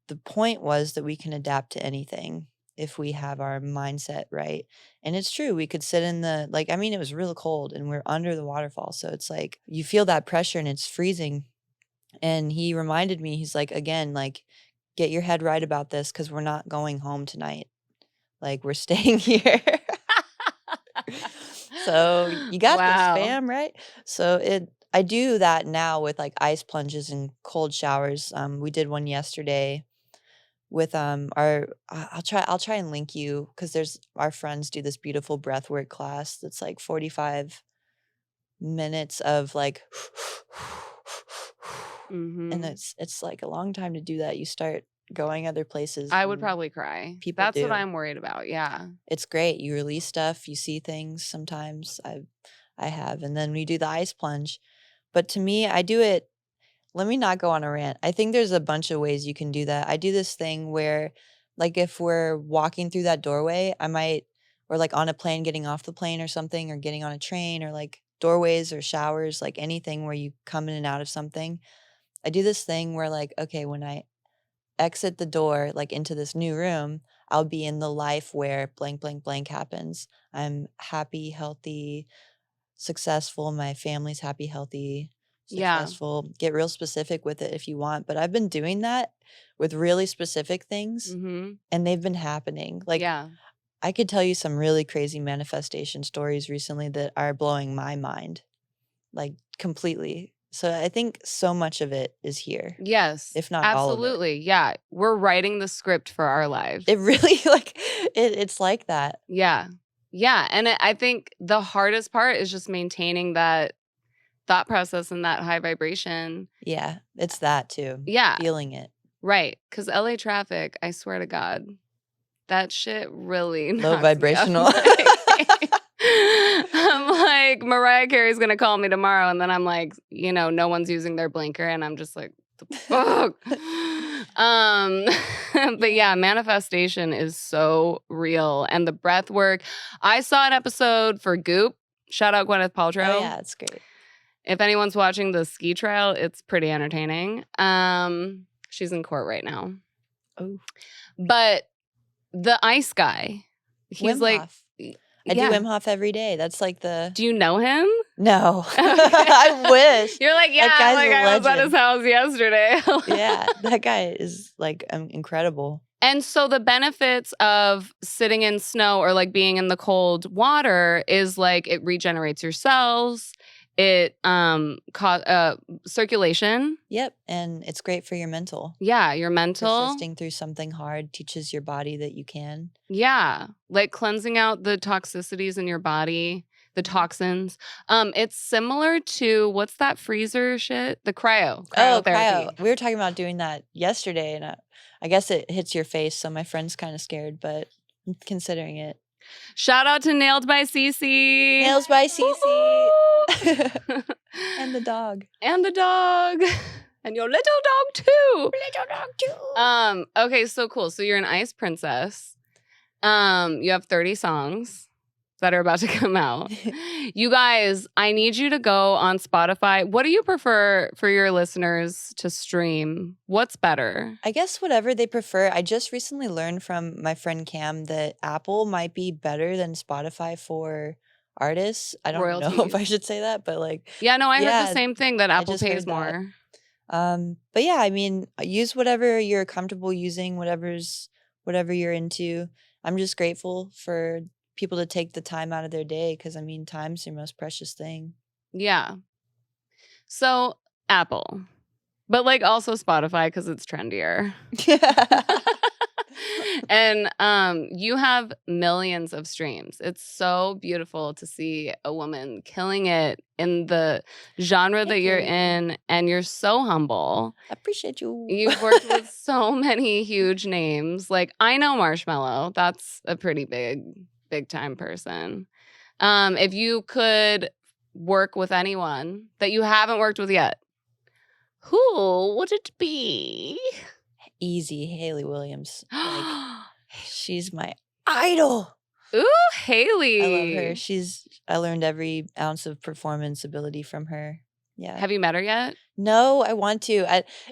the point was that we can adapt to anything if we have our mindset right. And it's true. We could sit in it was real cold and we're under the waterfall. So it's like you feel that pressure and it's freezing. And he reminded me, he's like, again, like, get your head right about this because we're not going home tonight. Like, we're staying here. So you got Wow. this, fam, right? So I do that now with like ice plunges and cold showers. We did one yesterday with I'll try and link you because our friends do this beautiful breathwork class that's like 45 minutes of like and it's like a long time to do that. You start going other places. I would and probably cry. people That's what do. I'm worried about. Yeah. It's great. You release stuff, you see things sometimes. I have. And then we do the ice plunge. But to me, I do it. Let me not go on a rant. I think there's a bunch of ways you can do that. I do this thing where, like, if we're walking through that doorway, or like on a plane, getting off the plane or something, or getting on a train, or like doorways or showers, like anything where you come in and out of something. I do this thing where, like, okay, when I exit the door, like into this new room, I'll be in the life where blank, blank, blank happens. I'm happy, healthy, successful. My family's happy, healthy, Yeah. successful. Get real specific with it if you want. But I've been doing that with really specific things Mm-hmm. and they've been happening. Like, Yeah. I could tell you some really crazy manifestation stories recently that are blowing my mind, like completely. So I think so much of it is here. Yes. If not all of it. Absolutely. Yeah. We're writing the script for our lives. It really it's like that. Yeah. Yeah. And I think the hardest part is just maintaining that thought process and that high vibration. Yeah, it's that too. Yeah. Feeling it. Right. Because LA traffic, I swear to God, that shit really Low knocks me vibrational. up. I'm like, Mariah Carey's going to call me tomorrow. And then I'm like, no one's using their blinker. And I'm just like, the fuck? But yeah, manifestation is so real. And the breath work. I saw an episode for Goop. Shout out Gwyneth Paltrow. Oh yeah, it's great. If anyone's watching the ski trial, it's pretty entertaining. She's in court right now. Oh. But the ice guy, he's Wim like, Hof. I do Wim Hof every day. That's like the. Do you know him? No. I wish. You're like, yeah, guy's like a I was at legend. his house yesterday. Yeah, that guy is like incredible. And so the benefits of sitting in snow or like being in the cold water is like it regenerates your cells. It circulation. Yep, and it's great for your mental. Yeah, your mental. Persisting through something hard teaches your body that you can. Yeah, like cleansing out the toxicities in your body. the toxins. It's similar to what's that freezer shit? The Oh, cryotherapy. cryo. We were talking about doing that yesterday, and I guess it hits your face, so my friend's kind of scared, but I'm considering it. Shout out to Nailed by Cece. Nails by Cece. Woo! And the dog. And the dog. And your little dog too. Little dog too. Okay, so cool. So you're an ice princess. You have 30 songs that are about to come out. You guys, I need you to go on Spotify. What do you prefer for your listeners to stream? What's better? I guess whatever they prefer. I just recently learned from my friend Cam that Apple might be better than Spotify for artists. I don't know if Royalties. I should say that, but like, Yeah, no, I heard Yeah, the same thing that Apple just pays heard that. more. but yeah, I mean, use whatever you're comfortable using, whatever you're into. I'm just grateful for people to take the time out of their day because I mean, time's your most precious thing. Yeah. So Apple, but like also Spotify because it's trendier. And you have millions of streams. It's so beautiful to see a woman killing it in the genre that Thank you're you. in, and you're so humble. I appreciate you. You've worked with so many huge names. Like I know Marshmello. That's a pretty big time person. If you could work with anyone that you haven't worked with yet, who would it be? Easy, Haley Williams. Like, she's my idol. Ooh, Haley. I love her. I learned every ounce of performance ability from her. Yeah. Have you met her yet? No, I want to.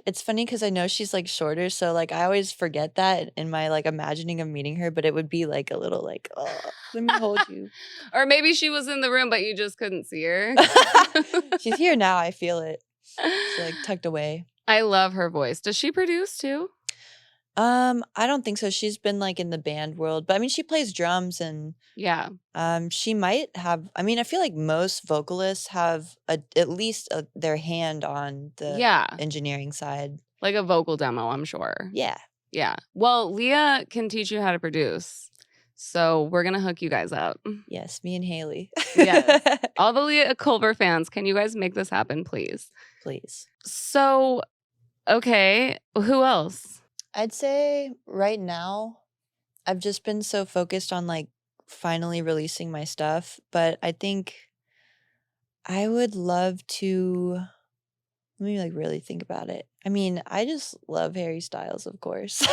It's funny because I know she's like shorter, so like I always forget that in my like imagining of meeting her, but it would be like a little like, oh, let me hold you. Or maybe she was in the room, but you just couldn't see her. She's here now. I feel it. She's like tucked away. I love her voice. Does she produce too? I don't think so. She's been like in the band world, but I mean, she plays drums and Yeah. she might have. I mean, I feel like most vocalists have at least their hand on the Yeah. engineering side. Like a vocal demo, I'm sure. Yeah. Yeah. Well, Leah can teach you how to produce. So we're going to hook you guys up. Yes, me and Haley. Yes. All the Leah Culver fans, can you guys make this happen, please? Please. So, okay. Who else? I'd say right now, I've just been so focused on like finally releasing my stuff, but I think I would love to. Let me like really think about it. I mean, I just love Harry Styles, of course.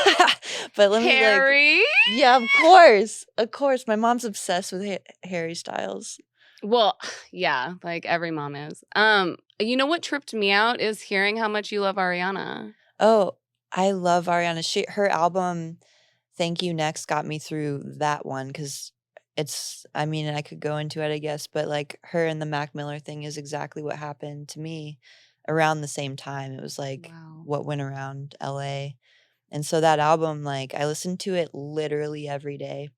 But let me like, Harry? yeah, of course. My mom's obsessed with Harry Styles. Well, yeah, like every mom is. You know what tripped me out is hearing how much you love Ariana. Oh, I love Ariana. Her album, Thank You Next, got me through that one because I mean, I could go into it, I guess, but like her and the Mac Miller thing is exactly what happened to me around the same time. It was like Wow. what went around LA. And so that album, like, I listened to it literally every day.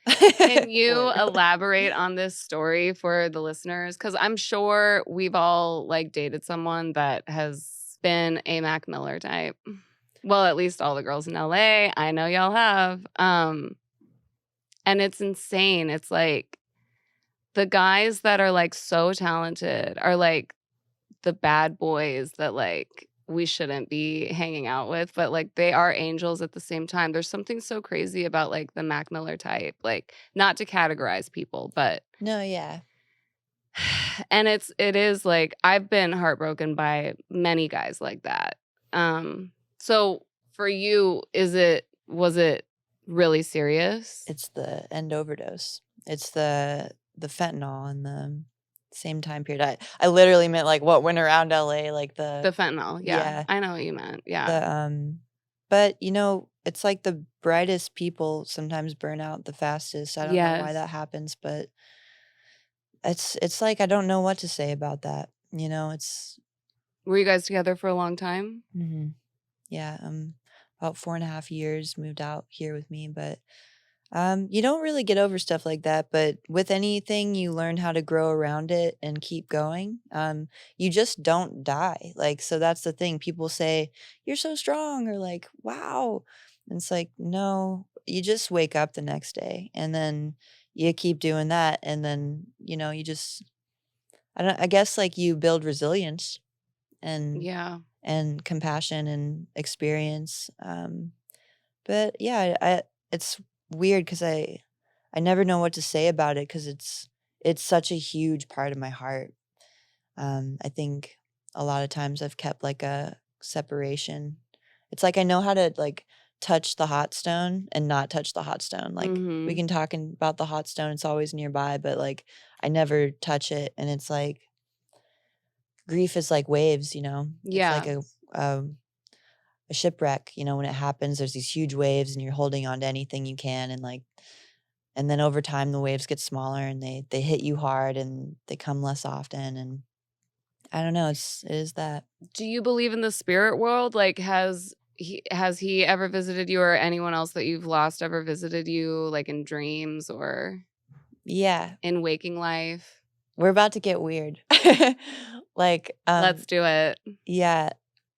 Can you Literally. elaborate on this story for the listeners? Because I'm sure we've all like dated someone that has been a Mac Miller type. Well, at least all the girls in LA. I know y'all have. And it's insane. It's like the guys that are like so talented are like the bad boys that like we shouldn't be hanging out with, but like they are angels at the same time. There's something so crazy about like the Mac Miller type, like not to categorize people, but No, yeah. and it is like I've been heartbroken by many guys like that. So for you, was it really serious? It's the end overdose. It's the fentanyl in the same time period. I literally meant like what went around LA, like The fentanyl. Yeah. Yeah. I know what you meant. Yeah. the but you know, it's like the brightest people sometimes burn out the fastest. I don't know why Yes. that happens, but it's like I don't know what to say about that. You know, it's Were you guys together for a long time? yeah, about 4.5 years, moved out here with me, but you don't really get over stuff like that, but with anything, you learn how to grow around it and keep going. You just don't die. Like, so that's the thing. People say, you're so strong, or like, wow. And it's like, no, you just wake up the next day and then you keep doing that, and then you just I guess like you build resilience and Yeah. and compassion and experience. But yeah, it's weird because I never know what to say about it because it's such a huge part of my heart. I think a lot of times I've kept like a separation. It's like I know how to like touch the hot stone and not touch the hot stone. Like we Mhm. can talk about the hot stone, it's always nearby, but like I never touch it. And it's like grief is like waves, It's like Yeah. a shipwreck, when it happens, there's these huge waves and you're holding on to anything you can, and like and then over time the waves get smaller and they hit you hard and they come less often, and I don't know, it is that. Do you believe in the spirit world? Like, has he ever visited you, or anyone else that you've lost ever visited you, like in dreams or Yeah, in waking life? we're about to get weird. Like, Let's do it. yeah,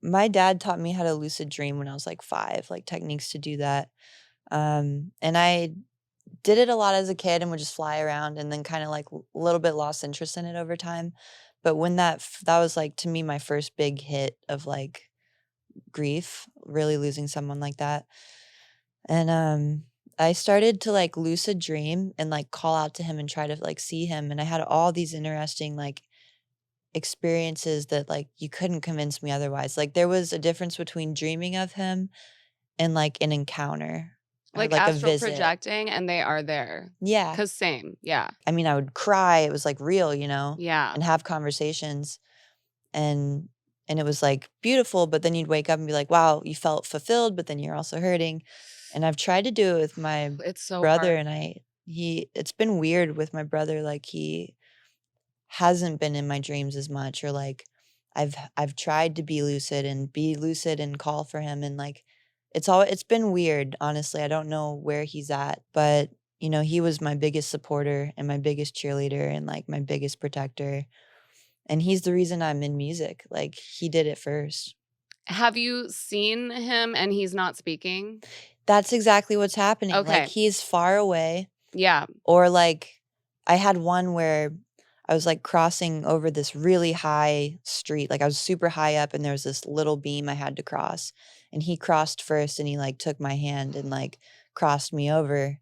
my dad taught me how to lucid dream when I was like 5, like techniques to do that. And I did it a lot as a kid and would just fly around, and then kind of like a little bit lost interest in it over time. But when that was like to me my first big hit of like grief, really losing someone like that. And I started to like lucid dream and like call out to him and try to like see him, and I had all these interesting like experiences that like you couldn't convince me otherwise. Like there was a difference between dreaming of him and like an encounter or Like like a astral visit. projecting, and they are there. Yeah. 'Cause same. Yeah. I mean, I would cry. It was like real, Yeah. and have conversations, and it was like beautiful, but then you'd wake up and be like, wow, you felt fulfilled, but then you're also hurting. And I've tried to do it with my It's so brother, hard. and it's been weird with my brother. Like he hasn't been in my dreams as much, or like I've tried to be lucid and call for him, and like it's been weird, honestly. I don't know where he's at, but he was my biggest supporter and my biggest cheerleader and like my biggest protector, and he's the reason I'm in music. Like he did it first. Have you seen him and he's not speaking? That's exactly what's happening. Okay. Like he's far away. Yeah. Or like I had one where I was like crossing over this really high street. Like I was super high up and there was this little beam I had to cross. And he crossed first and he like took my hand and like crossed me over.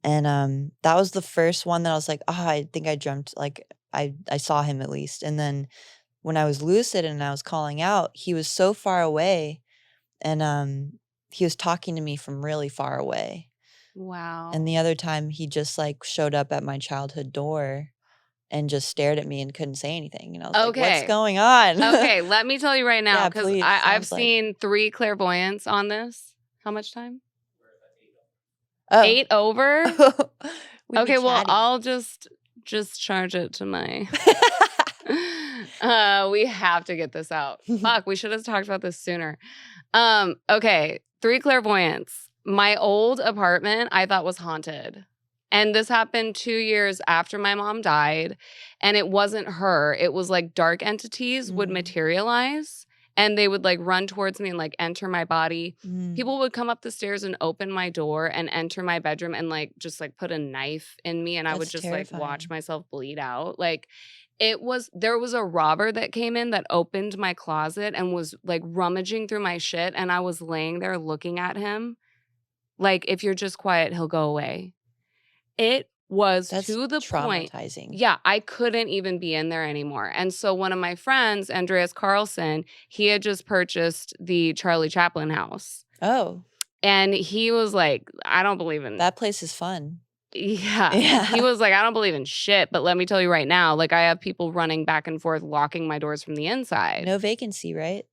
And that was the first one that I was like, oh, I think I dreamt, like I saw him at least. And then when I was lucid and I was calling out, he was so far away, and he was talking to me from really far away. Wow. And the other time he just like showed up at my childhood door and just stared at me and couldn't say anything. And I was like, what's Okay. going on? Okay, let me tell you right now, Yeah, because please. I've Sounds like- seen 3 clairvoyants on this. How much time? Oh. 8 over? We'd be Okay, well, chatting. I'll just charge it to my. We have to get this out. Fuck, we should have talked about this sooner. Okay, 3 clairvoyants. My old apartment I thought was haunted. And this happened 2 years after my mom died. And it wasn't her. It was like dark entities would materialize, and they would like run towards me and like enter my body. People would come up the stairs and open my door and enter my bedroom and like just like put a knife in me, and I would That's just like watch terrifying. myself bleed out. Like there was a robber that came in that opened my closet and was like rummaging through my shit, and I was laying there looking at him. Like, if you're just quiet, he'll go away. It was That's to the point. traumatizing. Yeah, I couldn't even be in there anymore. And so one of my friends, Andreas Carlson, he had just purchased the Charlie Chaplin house. Oh, And he was like, I don't believe in that place is fun. Yeah. Yeah. He was like, I don't believe in shit, but let me tell you right now, like I have people running back and forth, locking my doors from the inside. No vacancy, right?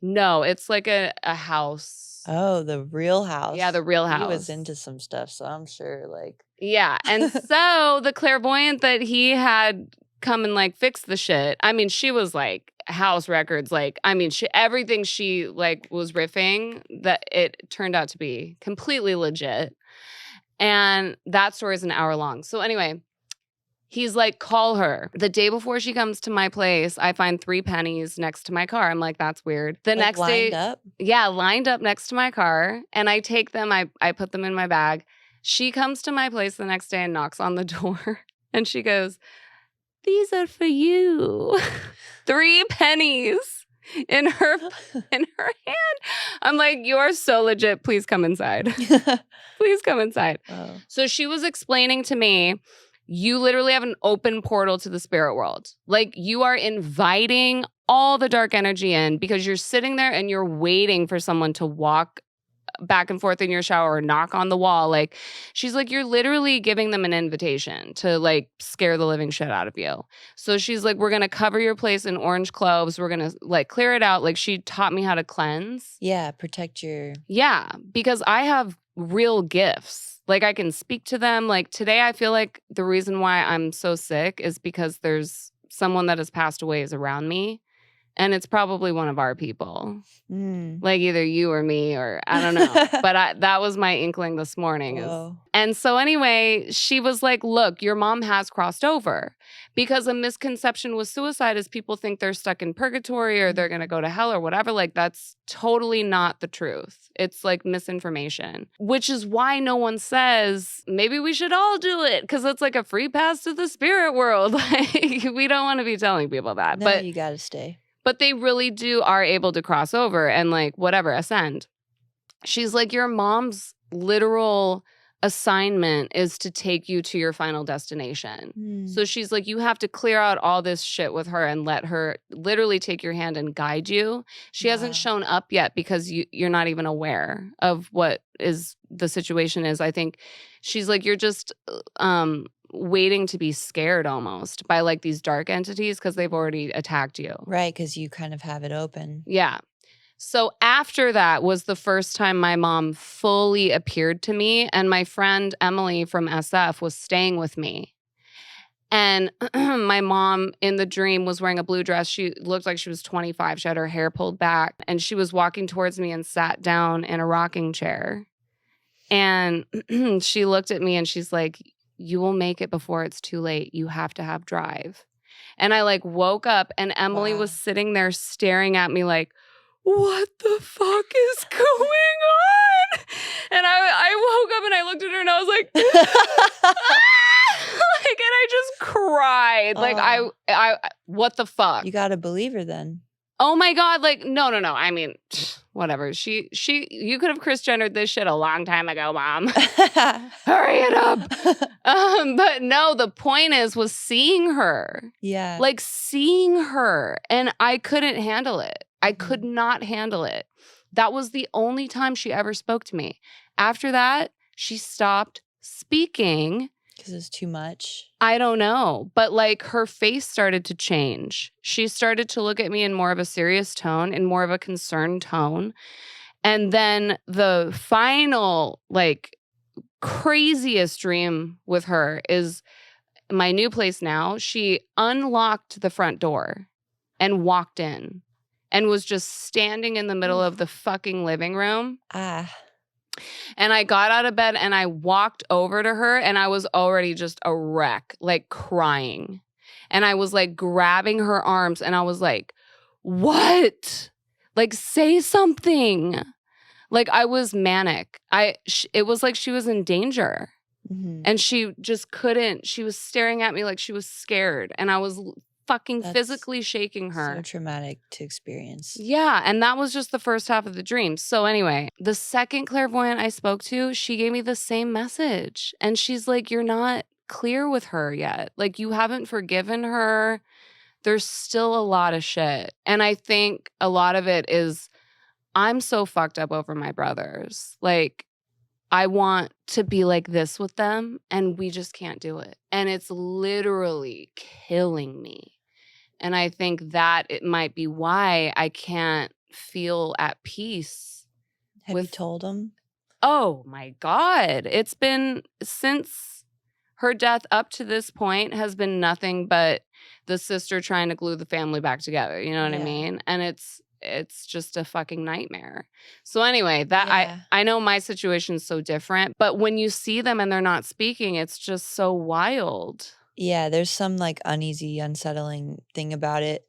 No, it's like a house. Oh, the real house. Yeah, the real He was house. into some stuff, so I'm sure like Yeah. And so the clairvoyant that he had come and like fix the shit, I mean, she was like house records. Like, I mean, everything she like was riffing, that it turned out to be completely legit. And that story is an hour long. So anyway, he's like, call her. The day before she comes to my place, I find 3 pennies next to my car. I'm like, that's weird. The like, next lined day, up. yeah, lined up next to my car. And I take them, I put them in my bag. She comes to my place the next day and knocks on the door. And she goes, "These are for you." 3 pennies in her hand. I'm like, "You are so legit. Please come inside. Please come inside." Oh. So she was explaining to me, you literally have an open portal to the spirit world. Like, you are inviting all the dark energy in because you're sitting there and you're waiting for someone to walk back and forth in your shower or knock on the wall. Like, she's like, you're literally giving them an invitation to like scare the living shit out of you. So she's like, we're going to cover your place in orange cloves. We're going to like clear it out. Like, she taught me how to cleanse. Yeah, protect your... Yeah, because I have real gifts. Like, I can speak to them. Like, today I feel like the reason why I'm so sick is because there's someone that has passed away is around me. And it's probably one of our people. Like either you or me, or I don't know. But that was my inkling this morning. And so anyway, she was like, look, your mom has crossed over. Because a misconception with suicide is people think they're stuck in purgatory or they're going to go to hell or whatever. Like, that's totally not the truth. It's like misinformation, which is why no one says, maybe we should all do it. Because it's like a free pass to the spirit world. Like, we don't want to be telling people that. No, but you got to stay. But they really are able to cross over and like whatever, ascend. She's like, your mom's literal assignment is to take you to your final destination. So she's like, you have to clear out all this shit with her and let her literally take your hand and guide you. She hasn't shown up yet because you're not even aware of what is the situation is. I think she's like, you're just waiting to be scared almost by like these dark entities because they've already attacked you. Right, because you kind of have it open. Yeah. So after that was the first time my mom fully appeared to me, and my friend Emily from SF was staying with me. And my mom in the dream was wearing a blue dress. She looked like she was 25. She had her hair pulled back, and she was walking towards me and sat down in a rocking chair. And she looked at me and she's like, you will make it before it's too late. You have to have drive. And I like woke up and Emily was sitting there staring at me like, what the fuck is going on? And I woke up and I looked at her and I was like, like, and I just cried. Like, I what the fuck? You got to believe her then. Oh my God. Like, no. I mean, whatever. You could have Kris Jennered this shit a long time ago, Mom. Hurry it up. But no, the point was seeing her. Yeah. Like seeing her. And I couldn't handle it. I could not handle it. That was the only time she ever spoke to me. After that, she stopped speaking. Because it's too much. I don't know. But like her face started to change. She started to look at me in more of a serious tone, in more of a concerned tone. And then the final, like, craziest dream with her is my new place now. She unlocked the front door and walked in and was just standing in the middle of the fucking living room. And I got out of bed and I walked over to her and I was already just a wreck, like crying. And I was like grabbing her arms and I was like, what? Like, say something. Like, I was manic. It was like she was in danger. And she just couldn't. She was staring at me like she was scared. And I was fucking physically shaking her. So traumatic to experience. Yeah, and that was just the first half of the dream. So anyway, the second clairvoyant I spoke to, she gave me the same message. And she's like, you're not clear with her yet. Like, you haven't forgiven her. There's still a lot of shit. And I think a lot of it is I'm so fucked up over my brothers. Like, I want to be like this with them, and we just can't do it. And it's literally killing me. And I think that it might be why I can't feel at peace. Have you told them? Oh, my God. It's been since her death up to this point has been nothing but the sister trying to glue the family back together. You know what I mean? And it's just a fucking nightmare. So anyway, I know my situation's so different, but when you see them and they're not speaking, it's just so wild. Yeah, there's some like uneasy, unsettling thing about it.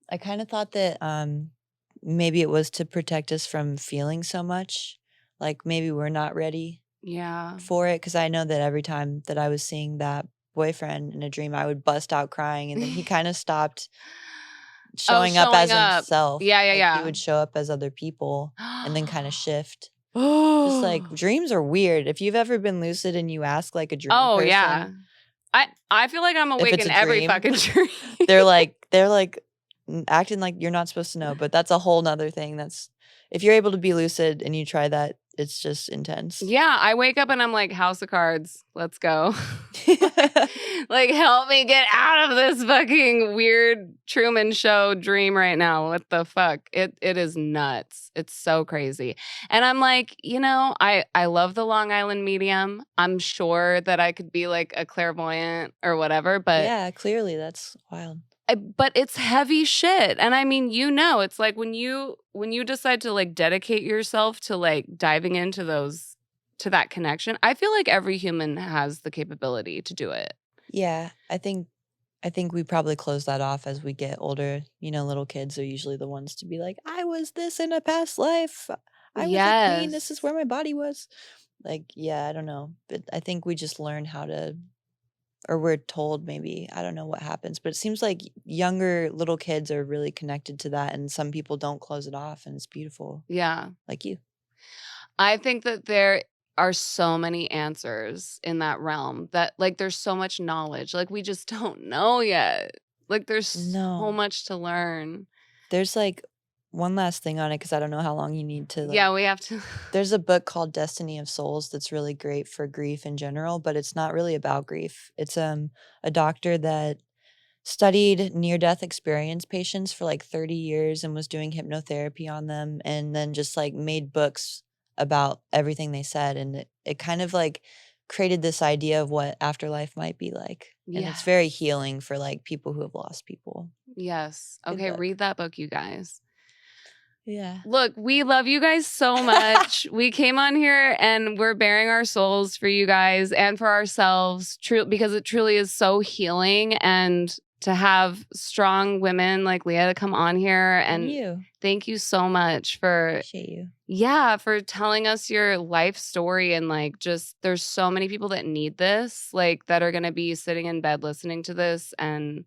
I kind of thought that maybe it was to protect us from feeling so much. Like maybe we're not ready Yeah. for it, because I know that every time that I was seeing that boyfriend in a dream, I would bust out crying, and then he kind of stopped showing up as himself. Yeah, yeah, Like, yeah. he would show up as other people and then kind of shift. Just like dreams are weird. If you've ever been lucid and you ask like a dream person, yeah. I feel like I'm if awake it's in a every dream, fucking dream. they're like acting like you're not supposed to know, but that's a whole nother thing. That's if you're able to be lucid and you try that, it's just intense. Yeah, I wake up and I'm like, House of Cards, let's go. Like, help me get out of this fucking weird Truman Show dream right now. What the fuck? It is nuts. It's so crazy. And I'm like, I love the Long Island medium. I'm sure that I could be like a clairvoyant or whatever, but yeah, clearly that's wild. But it's heavy shit. And I mean, it's like when you decide to like dedicate yourself to like diving into that connection, I feel like every human has the capability to do it. Yeah, I think we probably close that off as we get older. Little kids are usually the ones to be like, I was this in a past life. I was a queen. This is where my body was. Like, yeah, I don't know. But I think we just learn how to, or we're told maybe, I don't know what happens, but it seems like younger little kids are really connected to that, and some people don't close it off, and it's beautiful. Yeah. Like you. I think that there are so many answers in that realm that like there's so much knowledge. Like we just don't know yet. Like there's so much to learn. There's like one last thing on it, because I don't know how long you need to. Yeah, we have to. There's a book called Destiny of Souls that's really great for grief in general, but it's not really about grief. It's a doctor that studied near-death experience patients for like 30 years and was doing hypnotherapy on them, and then just like made books about everything they said, and it kind of like created this idea of what afterlife might be like. And it's very healing for like people who have lost people. Yes. Okay, read that book, you guys. Yeah. Look, we love you guys so much. We came on here and we're bearing our souls for you guys and for ourselves, because it truly is so healing. And to have strong women like Leah to come on here, and thank you so much for appreciate you. Yeah, for telling us your life story, and like just there's so many people that need this, like that are gonna be sitting in bed listening to this and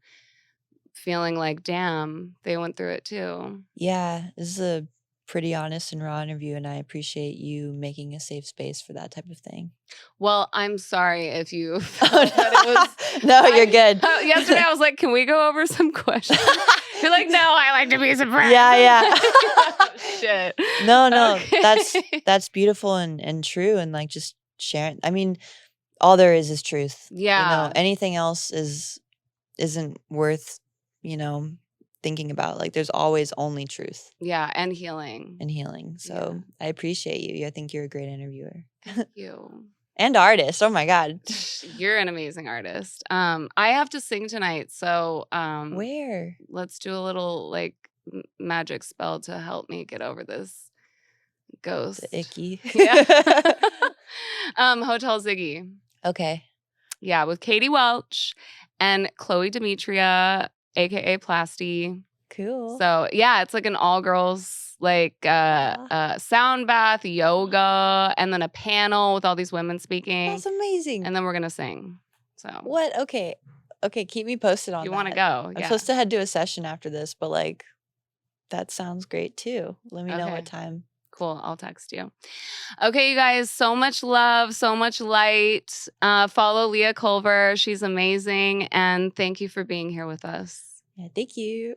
feeling like, damn, they went through it too. Yeah, this is a pretty honest and raw interview, and I appreciate you making a safe space for that type of thing. Well, I'm sorry if you felt that it was... No, you're good. Yesterday I was like, can we go over some questions? You're like, no, I like to be surprised. Yeah. Shit. No, okay. That's beautiful and true, and like just sharing. I mean, all there is truth. Yeah. Anything else isn't worth, thinking about. Like there's always only truth. Yeah, and healing. So I appreciate you. I think you're a great interviewer. Thank you. And artist. Oh my God. You're an amazing artist. I have to sing tonight, so where? Let's do a little like magic spell to help me get over this ghost. The icky. Yeah. Hotel Ziggy. Okay. Yeah, with Katie Welch and Chloe Demetria, aka Plasty. Cool. So yeah, it's like an all girls like sound bath, yoga, and then a panel with all these women speaking. That's amazing. And then we're gonna sing. So what? Okay, keep me posted on that. You want to go? I'm supposed to head to a session after this, but like that sounds great too. Let me know what time. Cool. I'll text you. Okay, you guys, so much love, so much light. Follow Leah Culver. She's amazing. And thank you for being here with us. Yeah, thank you.